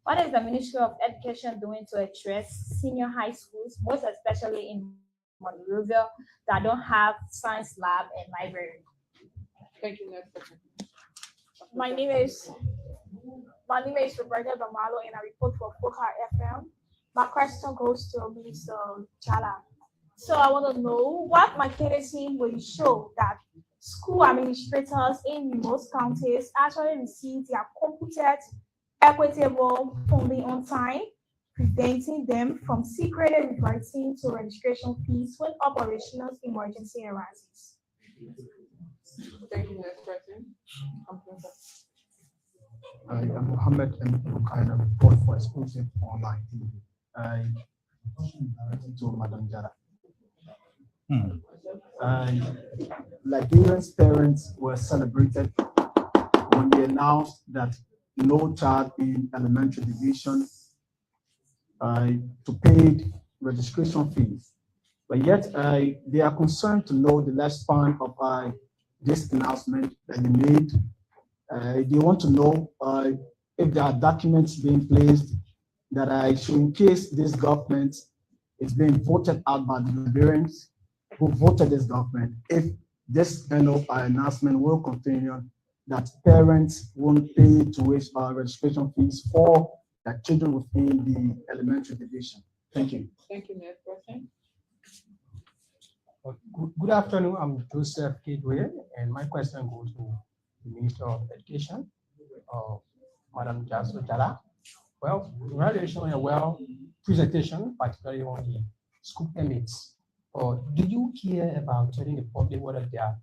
What is the Ministry of Education doing to address senior high schools, most especially in Monrovia, that don't have science lab and library? Thank you. Next person. My name is Roberta Damalo, and I report for Foka FM. My question goes to Minister Jala. So I want to know what mechanism will show that school administrators in most counties actually receive their computed equitable funding on time, preventing them from secretly reverting to registration fees when operational emergency arises. Thank you. Next person. I am Mohammed and I report for Exclusive Online TV. I to Madam Jara. Liberian's parents were celebrated when they announced that no child in elementary division to pay registration fees. But yet they are concerned to know the lifespan of this announcement that they made. They want to know if there are documents being placed that should, in case this government is being voted out by the Liberians who voted this government, if this kind of announcement will continue, that parents won't pay tuition registration fees for their children within the elementary division. Thank you. Thank you. Next person. Good afternoon. I'm Joseph Kidway, and my question goes to the Minister of Education, Madam Jaso Jala. Well, congratulations on your presentation, particularly on the school permits. Do you care about telling the public whether there are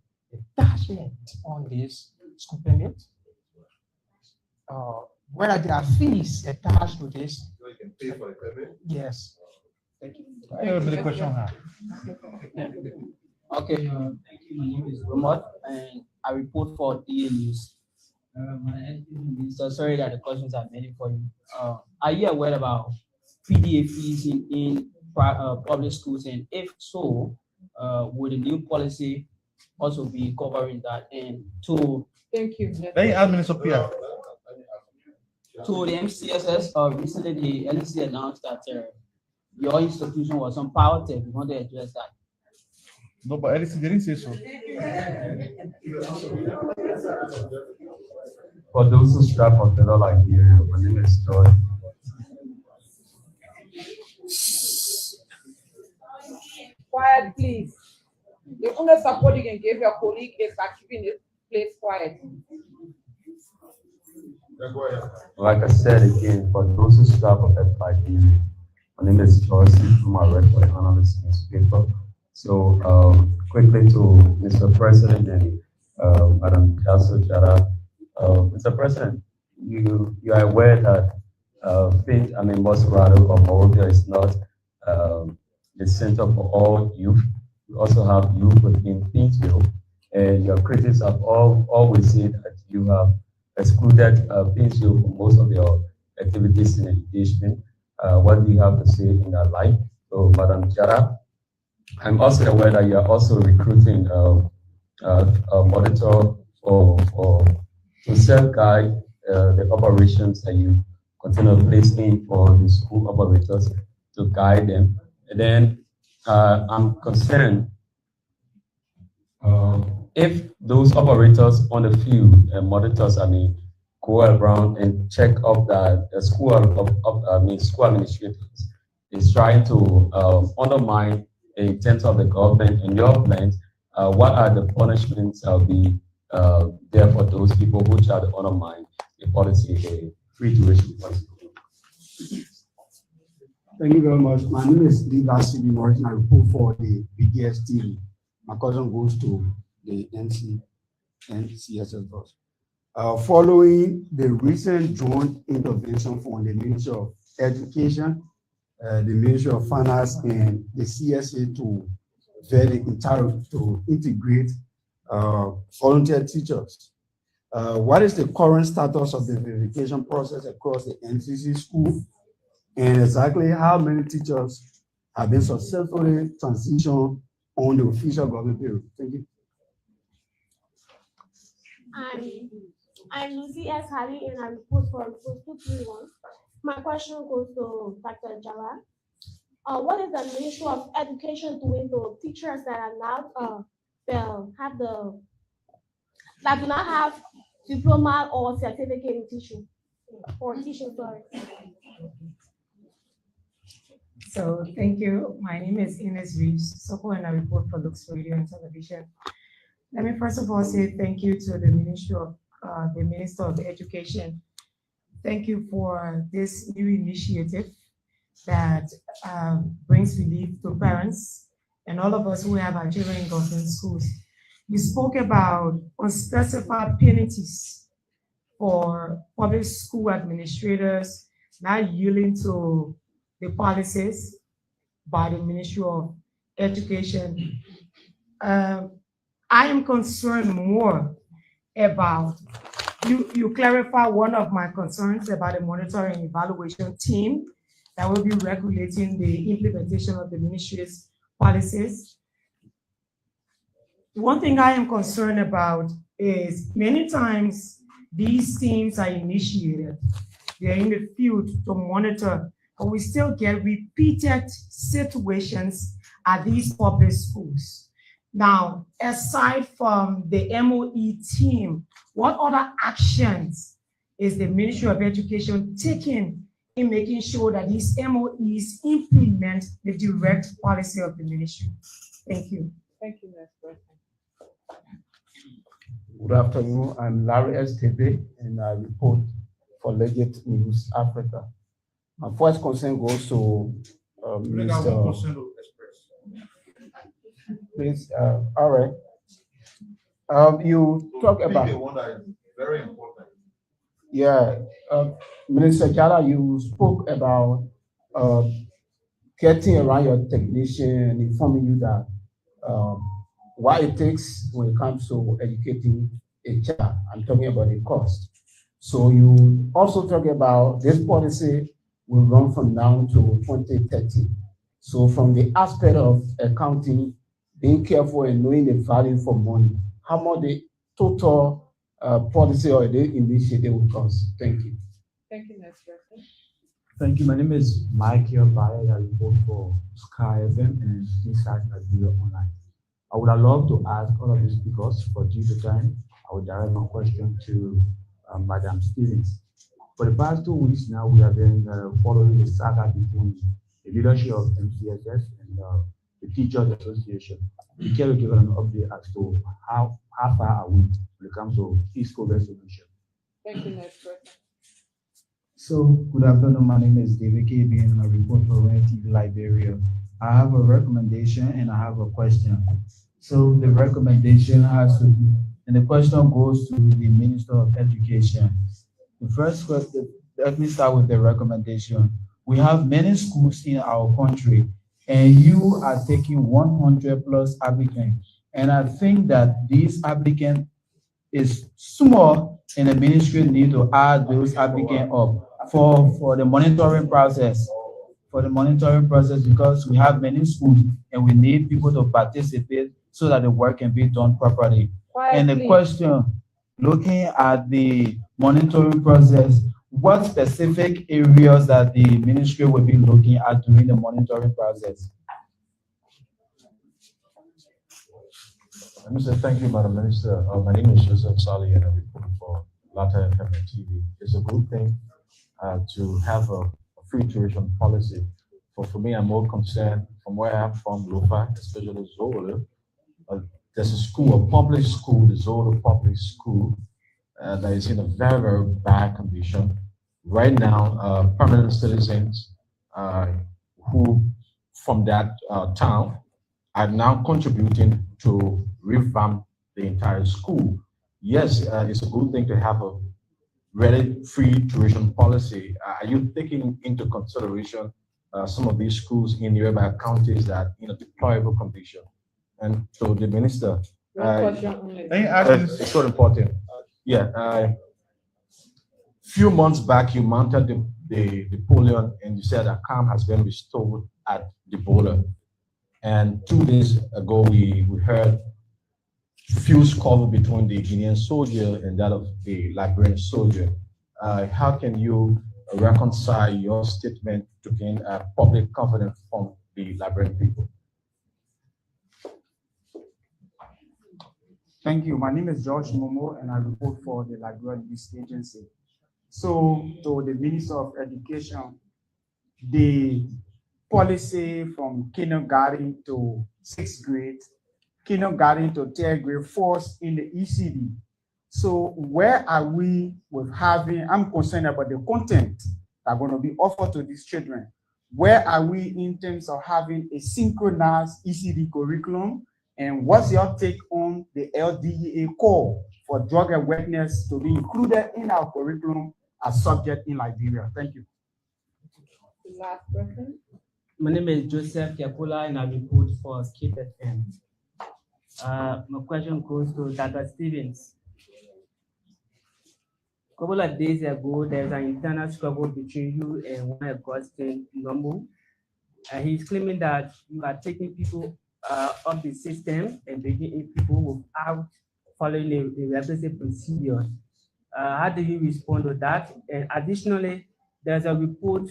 attachment on this school permit? Whether there are fees attached to this? So you can pay for the permit? Yes. Thank you. Okay, thank you. My name is Ramad, and I report for DA News. So sorry that the questions are many for you. Are you aware about PDA fees in public schools? And if so, would the new policy also be covering that? And to Thank you. Let me ask Minister Pierre. to the MCSS, recently the LEC announced that your institution was on power tech. We want to address that. No, but Edison didn't say so. For those who strap on Federal Liberia, my name is George. Quiet, please. The only support you can give your colleague is by keeping this place quiet. Like I said again, for those who strap on Liberia, my name is George, whom I read for the analyst newspaper. So quickly to Mr. President and Madam Chancellor Jara. Mr. President, you are aware that Mosrado or Morovia is not the center for all youth. We also have youth within Pinsville, and your critics have always said that you have excluded Pinsville from most of your activities in education. What do you have to say in that light? So, Madam Jara, I'm also aware that you are also recruiting a monitor to self-guide the operations that you continue placing for the school operators to guide them. And then I'm concerned if those operators on the field and monitors, go around and check up that the school school administrators is trying to undermine the intent of the government and your plans. What are the punishments that will be there for those people who try to undermine the policy, the free tuition policy? Thank you very much. My name is Lee Lassie Morris, and I report for the BDS TV. My cousin goes to the NCSS boss. Following the recent joint intervention from the Ministry of Education, the Ministry of Finance, and the CSA to integrate volunteer teachers. What is the current status of the verification process across the NCC school? And exactly how many teachers have been successfully transitioned on the official government payroll? Thank you. I'm Lucy S. Halley, and I report for Report 231. My question goes to Dr. Jala. What is the Ministry of Education doing to teachers that are not that do not have diploma or certificate in teaching sorry? So thank you. My name is Ines Reeves Soko, and I report for Lux Radio and Television. Let me first of all say thank you to the Minister of Education. Thank you for this new initiative that brings relief to parents and all of us who have our children in government schools. You spoke about unspecified penalties for public school administrators not yielding to the policies by the Ministry of Education. I am concerned more about, you clarify one of my concerns about the monitoring and evaluation team that will be regulating the implementation of the ministry's policies. One thing I am concerned about is many times these teams are initiated, they're in the field to monitor, but we still get repeated situations at these public schools. Now, aside from the MOE team, what other actions is the Ministry of Education taking in making sure that these MOEs implement the direct policy of the ministry? Thank you. Thank you, Ms. President. Good afternoon. I'm Larry S. Tebe, and I report for Legit News Africa. My first concern goes to Minister. Please, all right. You talk about the one that is very important. Yeah, Minister Jala, you spoke about getting around your technician and informing you that what it takes when it comes to educating a charter. I'm talking about the cost. So you also talk about this policy will run from now to 2030. So from the aspect of accounting, being careful and knowing the value for money, how much the total policy or the initiative will cost? Thank you. Thank you, next person. Thank you. My name is Mike Yabaya. I report for Sky FM and Inside Nigeria Online. I would have loved to ask all of these speakers, but due to time, I will direct my question to Madam Stevens. For the past 2 weeks now, we have been following the saga between the leadership of MCSS and the Teachers Association. We can give an update as to how far are we when it comes to fiscal resolution. Thank you, next person. So, good afternoon. My name is David KB and I report for Ren TV Liberia. I have a recommendation and I have a question. So, the recommendation has to be, and the question goes to the Minister of Education. The first question, let me start with the recommendation. We have many schools in our country, and you are taking 100 plus applicants. And I think that this applicant is small, and the ministry need to add those applicants up for the monitoring process. For the monitoring process, because we have many schools and we need people to participate so that the work can be done properly. And the question, looking at the monitoring process, what specific areas that the ministry will be looking at during the monitoring process? Let me say thank you, Madam Minister. My name is Joseph Sali and I report for Lata FM and TV. It's a good thing to have a free tuition policy. For me, I'm more concerned from where I'm from, Lofa, especially Zola. There's a school, a public school, the Zola Public School, that is in a very, very bad condition. Right now, permanent citizens who from that town are now contributing to revamp the entire school. Yes, it's a good thing to have a really free tuition policy. Are you taking into consideration some of these schools in nearby counties that in a deplorable condition? And so the minister, it's so important. Yeah, few months back you mounted the podium and you said that calm has been restored at the border. And 2 days ago we heard fuse cover between the Guinean soldier and that of the Liberian soldier. How can you reconcile your statement to gain public confidence from the Liberian people? Thank you. My name is George Momo and I report for the Liberian News Agency. So, to the Minister of Education, the policy from kindergarten to 6th grade, kindergarten to 3rd grade falls in the ECD. So where are we with having, I'm concerned about the content that are going to be offered to these children. Where are we in terms of having a synchronized ECD curriculum? And what's your take on the LDEA call for drug awareness to be included in our curriculum as subject in Liberia? Thank you. Last person. My name is Joseph Yakula and I report for Skip FM. My question goes to Dr. Stevens. A couple of days ago, there's an internal struggle between you and one Augustine Nombo. He's claiming that you are taking people of the system and bringing in people without following the requisite procedures. How do you respond to that? And additionally, there's a report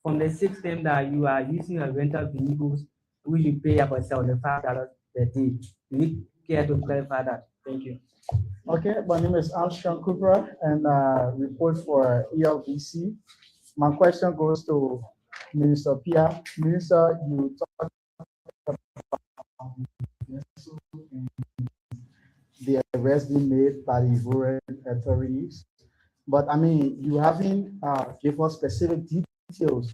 from the system that you are using a rental vehicles which you pay about $75 per day. You need care to clarify that. Thank you. Okay, my name is Armstrong Cooper and report for ELBC. My question goes to Minister Pia. Minister, you talked about the arrest being made by the Ivorian authorities, but I mean, you haven't given us specific details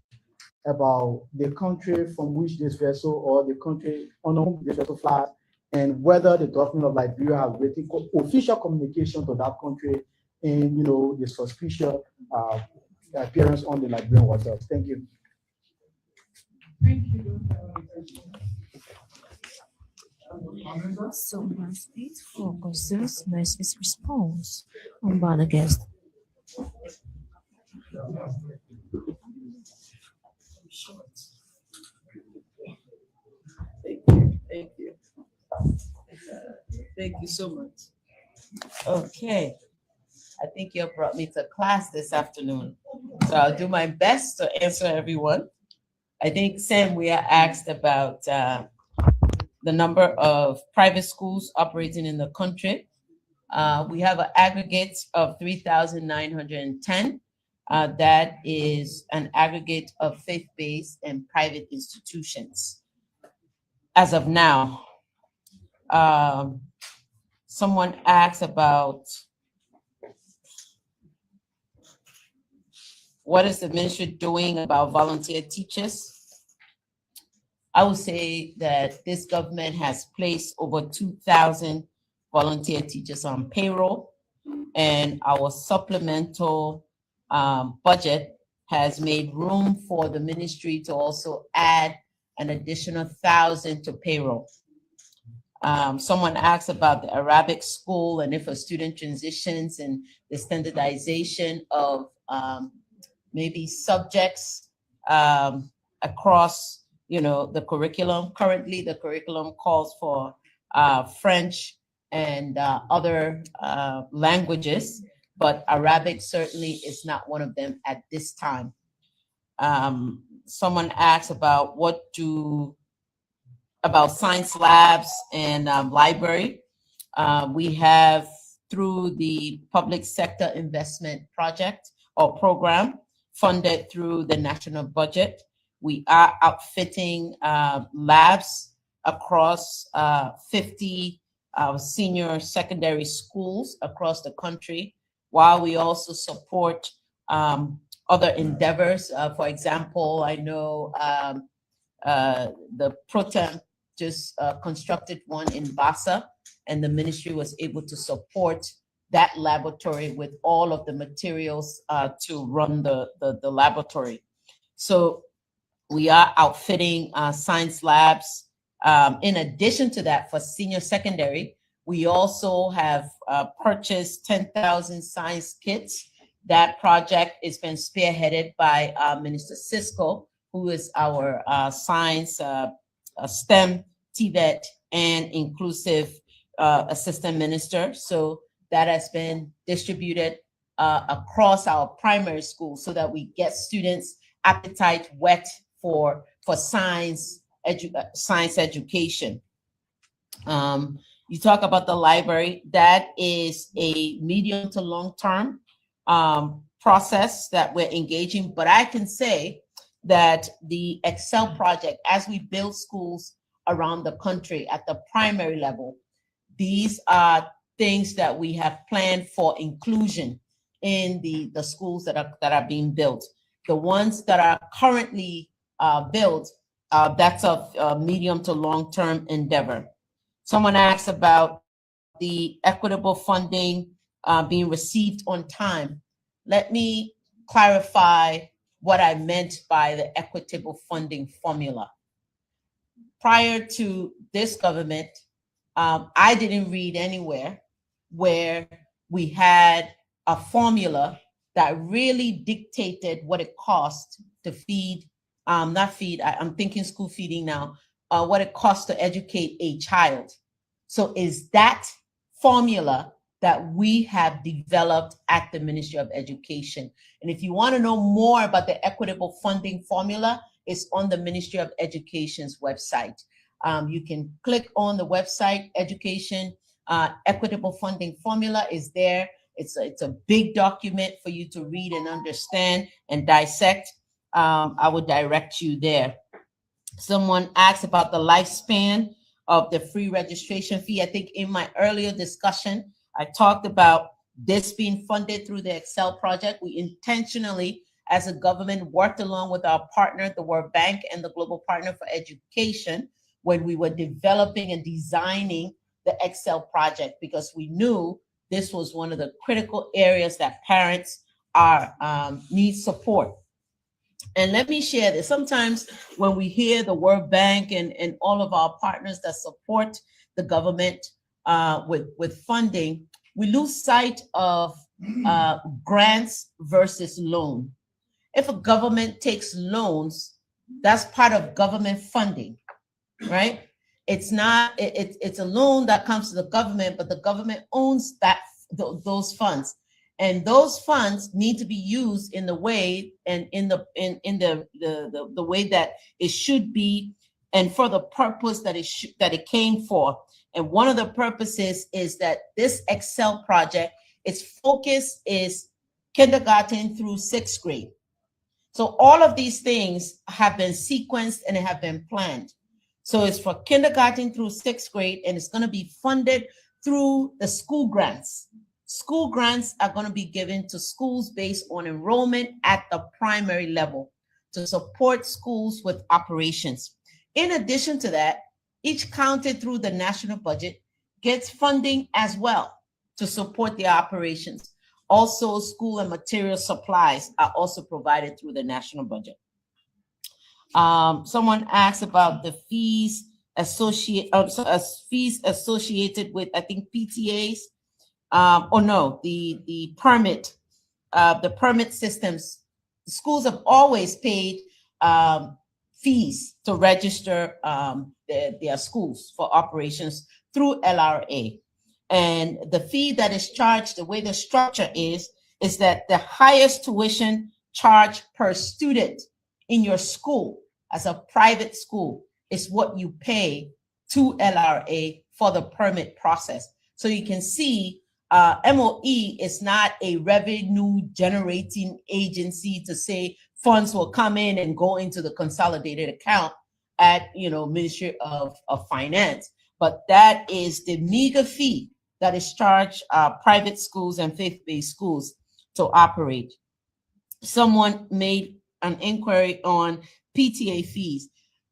about the country from which this vessel or the country on whom this vessel flies, and whether the government of Liberia has written official communication to that country in, you know, the suspicious appearance on the Liberian waters. Thank you. Thank you. So that's it for questions. Next is response by the guest. Thank you. Thank you so much. Okay. I think you brought me to class this afternoon. So I'll do my best to answer everyone. I think, Sam, we are asked about the number of private schools operating in the country. We have an aggregate of 3,910. That is an aggregate of faith-based and private institutions. As of now, someone asked about what is the ministry doing about volunteer teachers? I would say that this government has placed over 2,000 volunteer teachers on payroll, and our supplemental budget has made room for the ministry to also add an additional 1,000 to payroll. Someone asked about the Arabic school and if a student transitions and the standardization of maybe subjects across, the curriculum. Currently, the curriculum calls for French and other languages, but Arabic certainly is not one of them at this time. Someone asked about about science labs and library. We have, through the public sector investment project or program funded through the national budget, we are outfitting labs across 50 senior secondary schools across the country, while we also support other endeavors. For example, I know the Pro-Tem just constructed one in Bassa, and the ministry was able to support that laboratory with all of the materials to run the laboratory. So we are outfitting science labs. In addition to that, for senior secondary, we also have purchased 10,000 science kits. That project has been spearheaded by Minister Cisco, who is our science, STEM, TVET, and inclusive assistant minister. So that has been distributed across our primary schools so that we get students' appetite whet for science education. You talk about the library. That is a medium to long-term process that we're engaging, but I can say that the Excel project, as we build schools around the country at the primary level, these are things that we have planned for inclusion in the schools that are being built. The ones that are currently built, that's a medium to long-term endeavor. Someone asked about the equitable funding being received on time. Let me clarify what I meant by the equitable funding formula. Prior to this government, I didn't read anywhere where we had a formula that really dictated what it cost to feed, not feed, I'm thinking school feeding now, what it costs to educate a child. So is that formula that we have developed at the Ministry of Education. And if you want to know more about the equitable funding formula, it's on the Ministry of Education's website. You can click on the website, education, equitable funding formula is there. It's a big document for you to read and understand and dissect. I would direct you there. Someone asked about the lifespan of the free registration fee. I think in my earlier discussion, I talked about this being funded through the Excel project. We intentionally, as a government, worked along with our partner, the World Bank and the Global Partner for Education, when we were developing and designing the Excel project, because we knew this was one of the critical areas that parents need support. And let me share this. Sometimes when we hear the World Bank and all of our partners that support the government with funding, we lose sight of grants versus loan. If a government takes loans, that's part of government funding, right? It's not, it's a loan that comes to the government, but the government owns those funds. And those funds need to be used in the way and in the way that it should be, and for the purpose that it came for. And one of the purposes is that this Excel project, its focus is kindergarten through 6th grade. So all of these things have been sequenced and have been planned. So it's for kindergarten through 6th grade, and it's going to be funded through the school grants. School grants are going to be given to schools based on enrollment at the primary level to support schools with operations. In addition to that, each county through the national budget gets funding as well to support their operations. Also, school and material supplies are also provided through the national budget. Someone asked about the fees associated with, I think, PTAs. The permit systems. Schools have always paid fees to register their schools for operations through LRA. And the fee that is charged, the way the structure is that the highest tuition charge per student in your school as a private school is what you pay to LRA for the permit process. So you can see MOE is not a revenue generating agency to say funds will come in and go into the consolidated account at Ministry of Finance, but that is the meager fee that is charged private schools and faith-based schools to operate. Someone made an inquiry on PTA fees.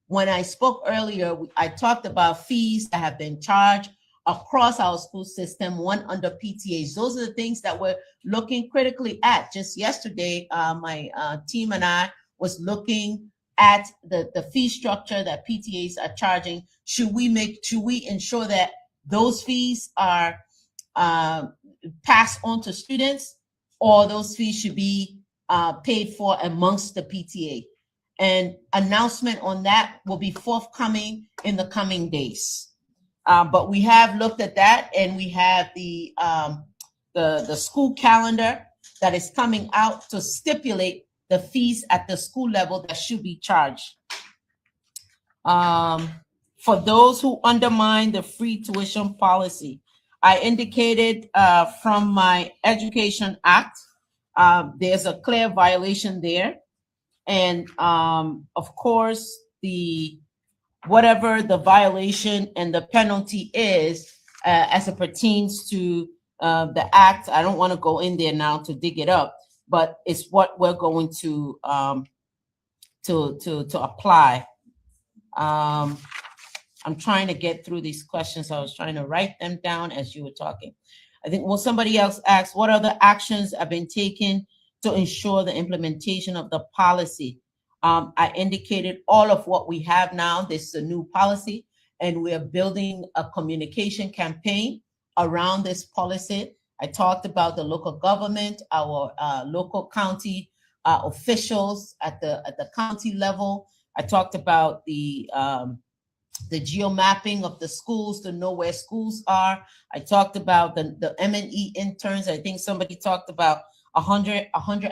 When I spoke earlier, I talked about fees that have been charged across our school system, one under PTAs. Those are the things that we're looking critically at. Just yesterday, my team and I was looking at the fee structure that PTAs are charging. Should we ensure that those fees are passed on to students, or those fees should be paid for amongst the PTA? And announcement on that will be forthcoming in the coming days. But we have looked at that, and we have the school calendar that is coming out to stipulate the fees at the school level that should be charged. For those who undermine the free tuition policy, I indicated from my Education Act, there's a clear violation there. And of course, whatever the violation and the penalty is as it pertains to the act, I don't want to go in there now to dig it up, but it's what we're going to apply. I'm trying to get through these questions. I was trying to write them down as you were talking. I think, well, somebody else asked, what other actions have been taken to ensure the implementation of the policy? I indicated all of what we have now. This is a new policy, and we are building a communication campaign around this policy. I talked about the local government, our local county officials at the county level. I talked about the geo mapping of the schools to know where schools are. I talked about the M&E interns. I think somebody talked about 100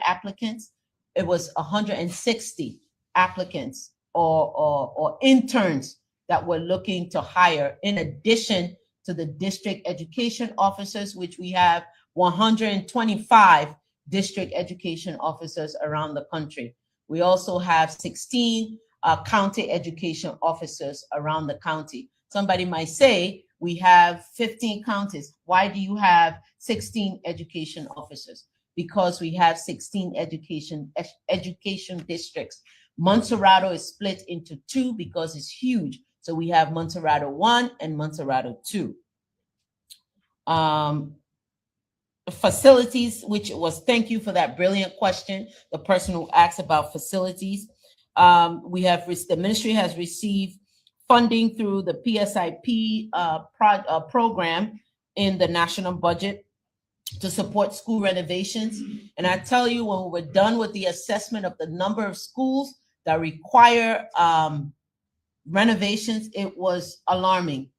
applicants. It was 160 applicants or interns that we're looking to hire, in addition to the district education officers, which we have 125 district education officers around the country. We also have 16 county education officers around the county. Somebody might say, we have 15 counties. Why do you have 16 education officers? Because we have 16 education districts. Montserrado is split into two because it's huge. So we have Montserrado 1 and Montserrado 2. Facilities, which was, thank you for that brilliant question, the person who asked about facilities. The ministry has received funding through the PSIP program in the national budget to support school renovations. And I tell you, when we're done with the assessment of the number of schools that require renovations, it was alarming.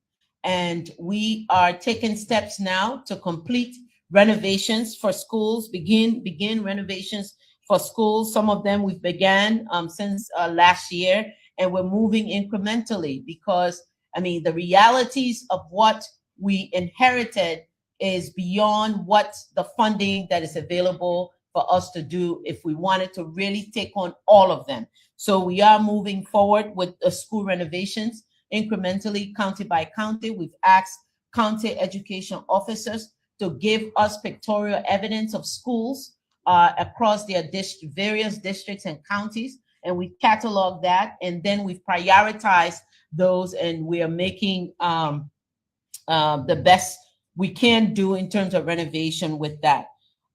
And we are taking steps now to complete renovations for schools, begin renovations for schools. Some of them we've began since last year, and we're moving incrementally because, I mean, the realities of what we inherited is beyond what the funding that is available for us to do if we wanted to really take on all of them. So we are moving forward with the school renovations incrementally, county by county. We've asked county education officers to give us pictorial evidence of schools across their various districts and counties, and we catalog that, and then we've prioritized those, and we are making the best we can do in terms of renovation with that.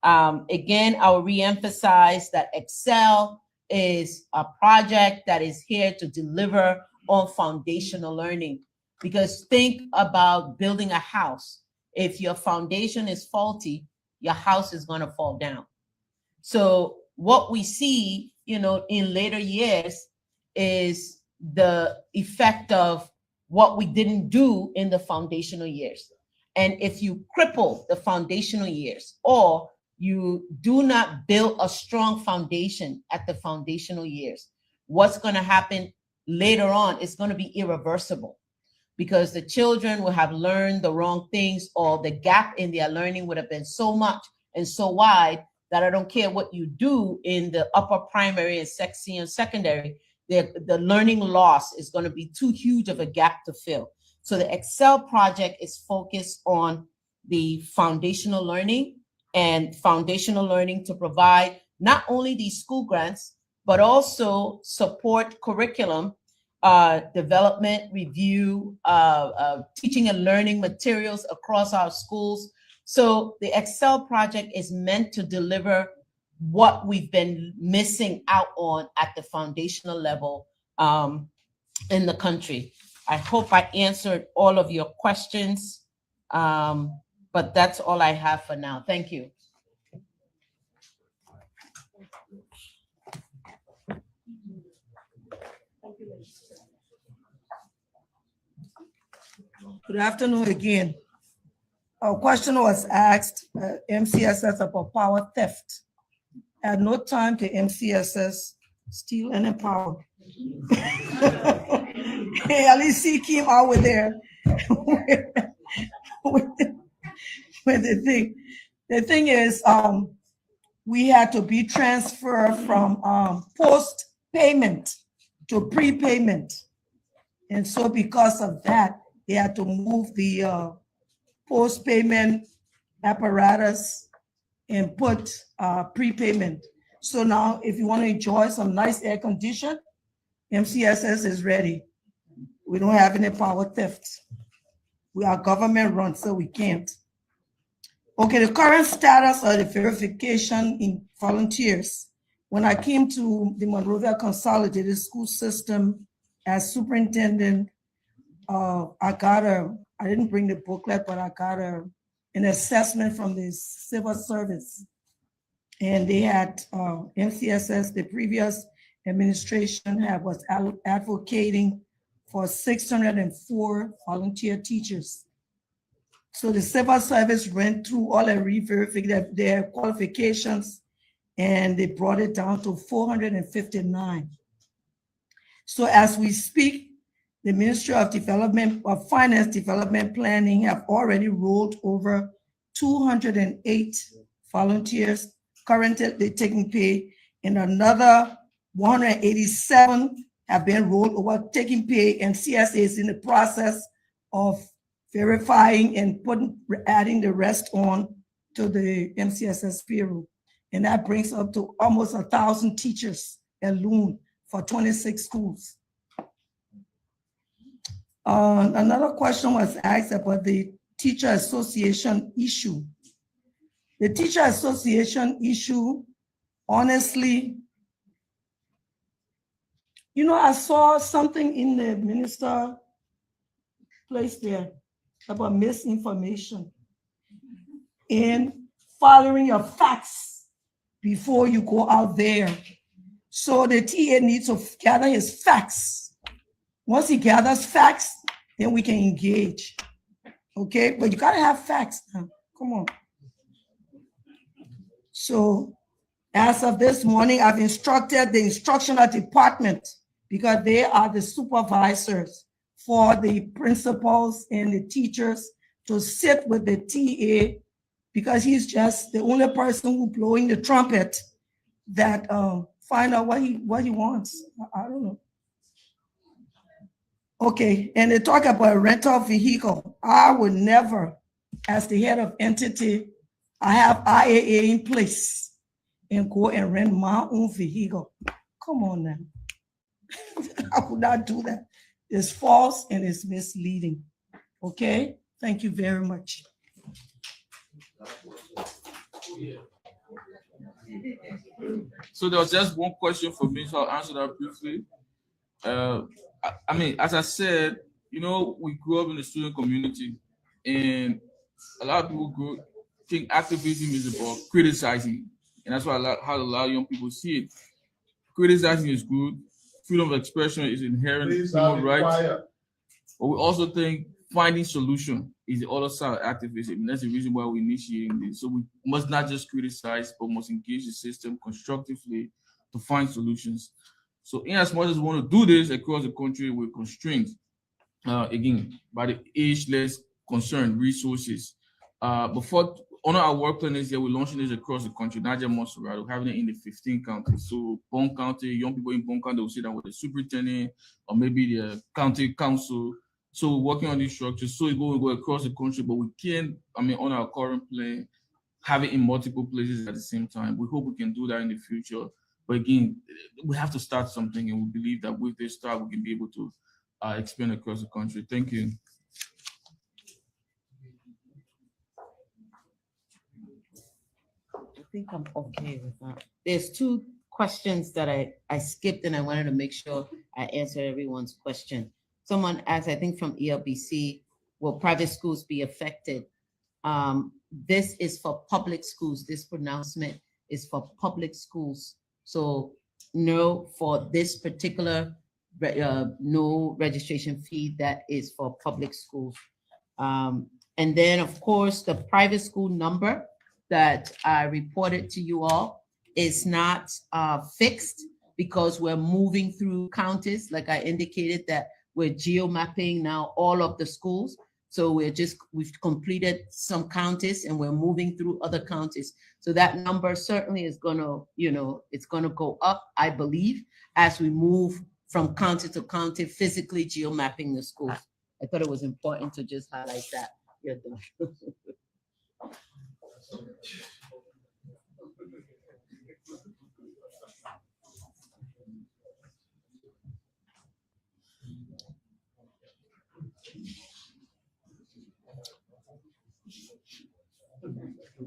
Again, I'll reemphasize that Excel is a project that is here to deliver on foundational learning, because think about building a house. If your foundation is faulty, your house is going to fall down. So what we see, you know, in later years is the effect of what we didn't do in the foundational years. And if you cripple the foundational years, or you do not build a strong foundation at the foundational years, what's going to happen later on is going to be irreversible, because the children will have learned the wrong things, or the gap in their learning would have been so much and so wide that I don't care what you do in the upper primary and senior secondary, the learning loss is going to be too huge of a gap to fill. So the Excel project is focused on the foundational learning, and foundational learning to provide not only these school grants, but also support curriculum development, review, teaching and learning materials across our schools. So the Excel project is meant to deliver what we've been missing out on at the foundational level in the country. I hope I answered all of your questions, but that's all I have for now. Thank you. Good afternoon again. A question was asked, MCSS, about power theft. At no time did MCSS steal any power. At least he came out with their with the thing. The thing is, we had to be transferred from post payment to prepayment, and so because of that, they had to move the post payment apparatus and put prepayment. So now, if you want to enjoy some nice air condition, MCSS is ready. We don't have any power theft. We are government run, so we can't. Okay, the current status of the verification in volunteers. When I came to the Monrovia Consolidated School System as superintendent, I didn't bring the booklet, but I got an assessment from the civil service. And they had MCSS, the previous administration was advocating for 604 volunteer teachers. So the civil service went through all and re-verified their qualifications, and they brought it down to 459. So as we speak, the Ministry of Finance Development Planning have already rolled over 208 volunteers currently taking pay, and another 187 have been rolled over taking pay, and CSA is in the process of verifying and adding the rest on to the MCSS payroll. And that brings up to almost 1,000 teachers alone for 26 schools. Another question was asked about the teacher association issue. The teacher association issue, honestly, you know, I saw something in the minister placed there about misinformation and following your facts before you go out there. So the TA needs to gather his facts. Once he gathers facts, then we can engage. Okay, but you gotta have facts now. Come on. So as of this morning, I've instructed the instructional department, because they are the supervisors for the principals and the teachers, to sit with the TA, because he's just the only person who blowing the trumpet, that find out what he wants. I don't know. Okay, and they talk about a rental vehicle. I would never, as the head of entity, I have IAA in place and go and rent my own vehicle. Come on now. I would not do that. It's false and it's misleading. Okay, thank you very much. So there was just one question for me, so I'll answer that briefly. I mean, as I said, you know, we grew up in the student community, and a lot of people think activism is about criticizing, and that's why how a lot of young people see it. Criticizing is good. Freedom of expression is inherent human right. But we also think finding solution is the other side of activism. And that's the reason why we're initiating this. So we must not just criticize, but must engage the system constructively to find solutions. So in as much as we want to do this across the country, we're constrained, again, by the age-less concern, resources. Before on our work plan this year, we're launching this across the country, not just Montserrat, we're having it in the 15 counties. So Bond County, young people in Bond County will sit down with the superintendent or maybe the county council. So we're working on these structures. So we go across the country, but we can't, I mean, on our current plan, have it in multiple places at the same time. We hope we can do that in the future. But again, we have to start something, and we believe that with this start, we can be able to expand across the country. Thank you. I think I'm okay with that. There's two questions that I skipped, and I wanted to make sure I answered everyone's question. Someone asked, I think from ELBC, will private schools be affected? This is for public schools. This pronouncement is for public schools. So no, for this particular, no registration fee, that is for public schools. And then of course, the private school number that I reported to you all is not fixed, because we're moving through counties. Like I indicated, that we're geo-mapping now all of the schools. So we've completed some counties and we're moving through other counties. So that number certainly is gonna, it's gonna go up, I believe, as we move from county to county, physically geo-mapping the schools. I thought it was important to just highlight that. You're done.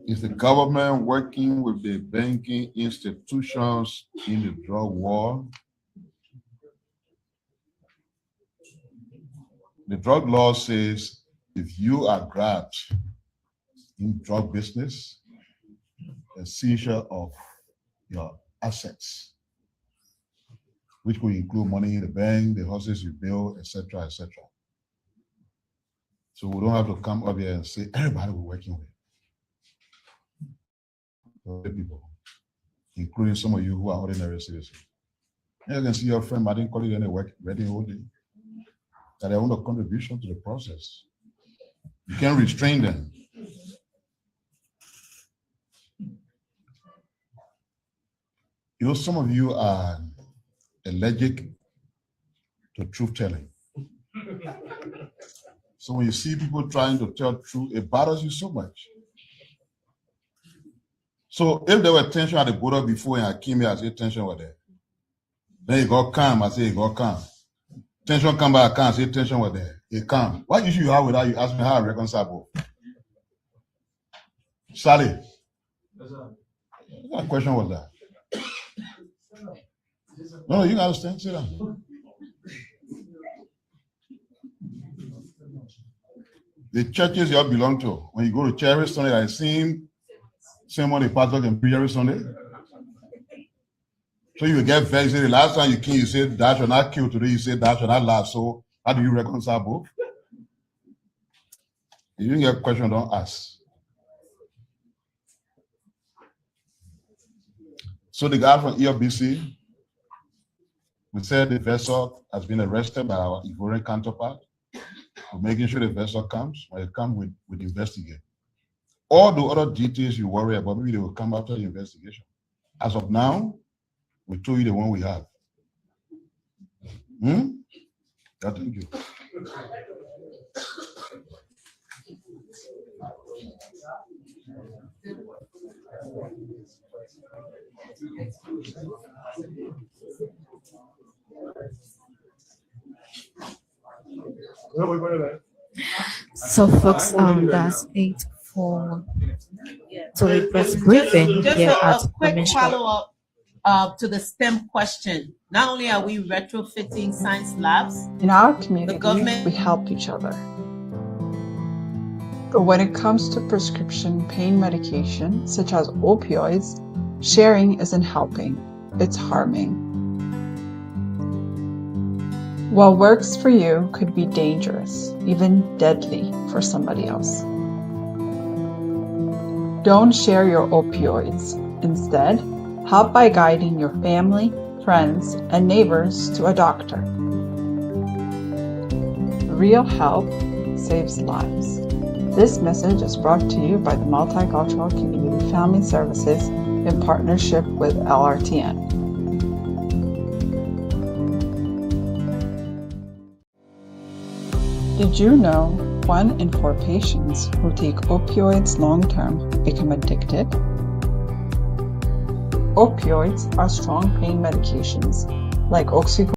Is the government working with the banking institutions in the drug war? The drug law says if you are grabbed in drug business, a seizure of your assets, which will include money in the bank, the houses you build, etc., etc. So we don't have to come up here and say everybody we're working with. People, including some of you who are ordinary citizens. You can see your friend Martin calling any work ready holding that they want a contribution to the process. You can't restrain them. You know, some of you are allergic to truth telling. So when you see people trying to tell truth, it bothers you so much. So if there were tension at the border before and I came here, I said tension was there. Then it got calm, I said it got calm. Tension come back, I can't say tension was there. It calm. What issue you have with that? You ask me how I reconcile both. Sally, what question was that? No, you understand, sit down. the churches you all belong to, when you go to church every Sunday, I seen someone the pastor can preach every Sunday. So you get vexed. The last time you came, you said thou shalt not kill. Today you say thou shalt not laugh. So how do you reconcile both? If you didn't get a question, don't ask. So the guy from ELBC, we said the vessel has been arrested by our Ivorian counterpart. We're making sure the vessel comes. When it comes, we investigate. All the other details you worry about, maybe they will come after the investigation. As of now, we told you the one we have. Yeah, thank you. So folks, that's it for the press briefing Just here at a the quick Ministry. follow-up to the STEM question. Not only are we retrofitting science labs, In our community, government- we help each other. But when it comes to prescription pain medication, such as opioids, sharing isn't helping, it's harming. What works for you could be dangerous, even deadly for somebody else. Don't share your opioids. Instead, help by guiding your family, friends, and neighbors to a doctor. Real help saves lives. This message is brought to you by the Multicultural Community Family Services in partnership with LRTN. Did you know 1 in 4 patients who take opioids long-term become addicted? Opioids are strong pain medications like oxycodone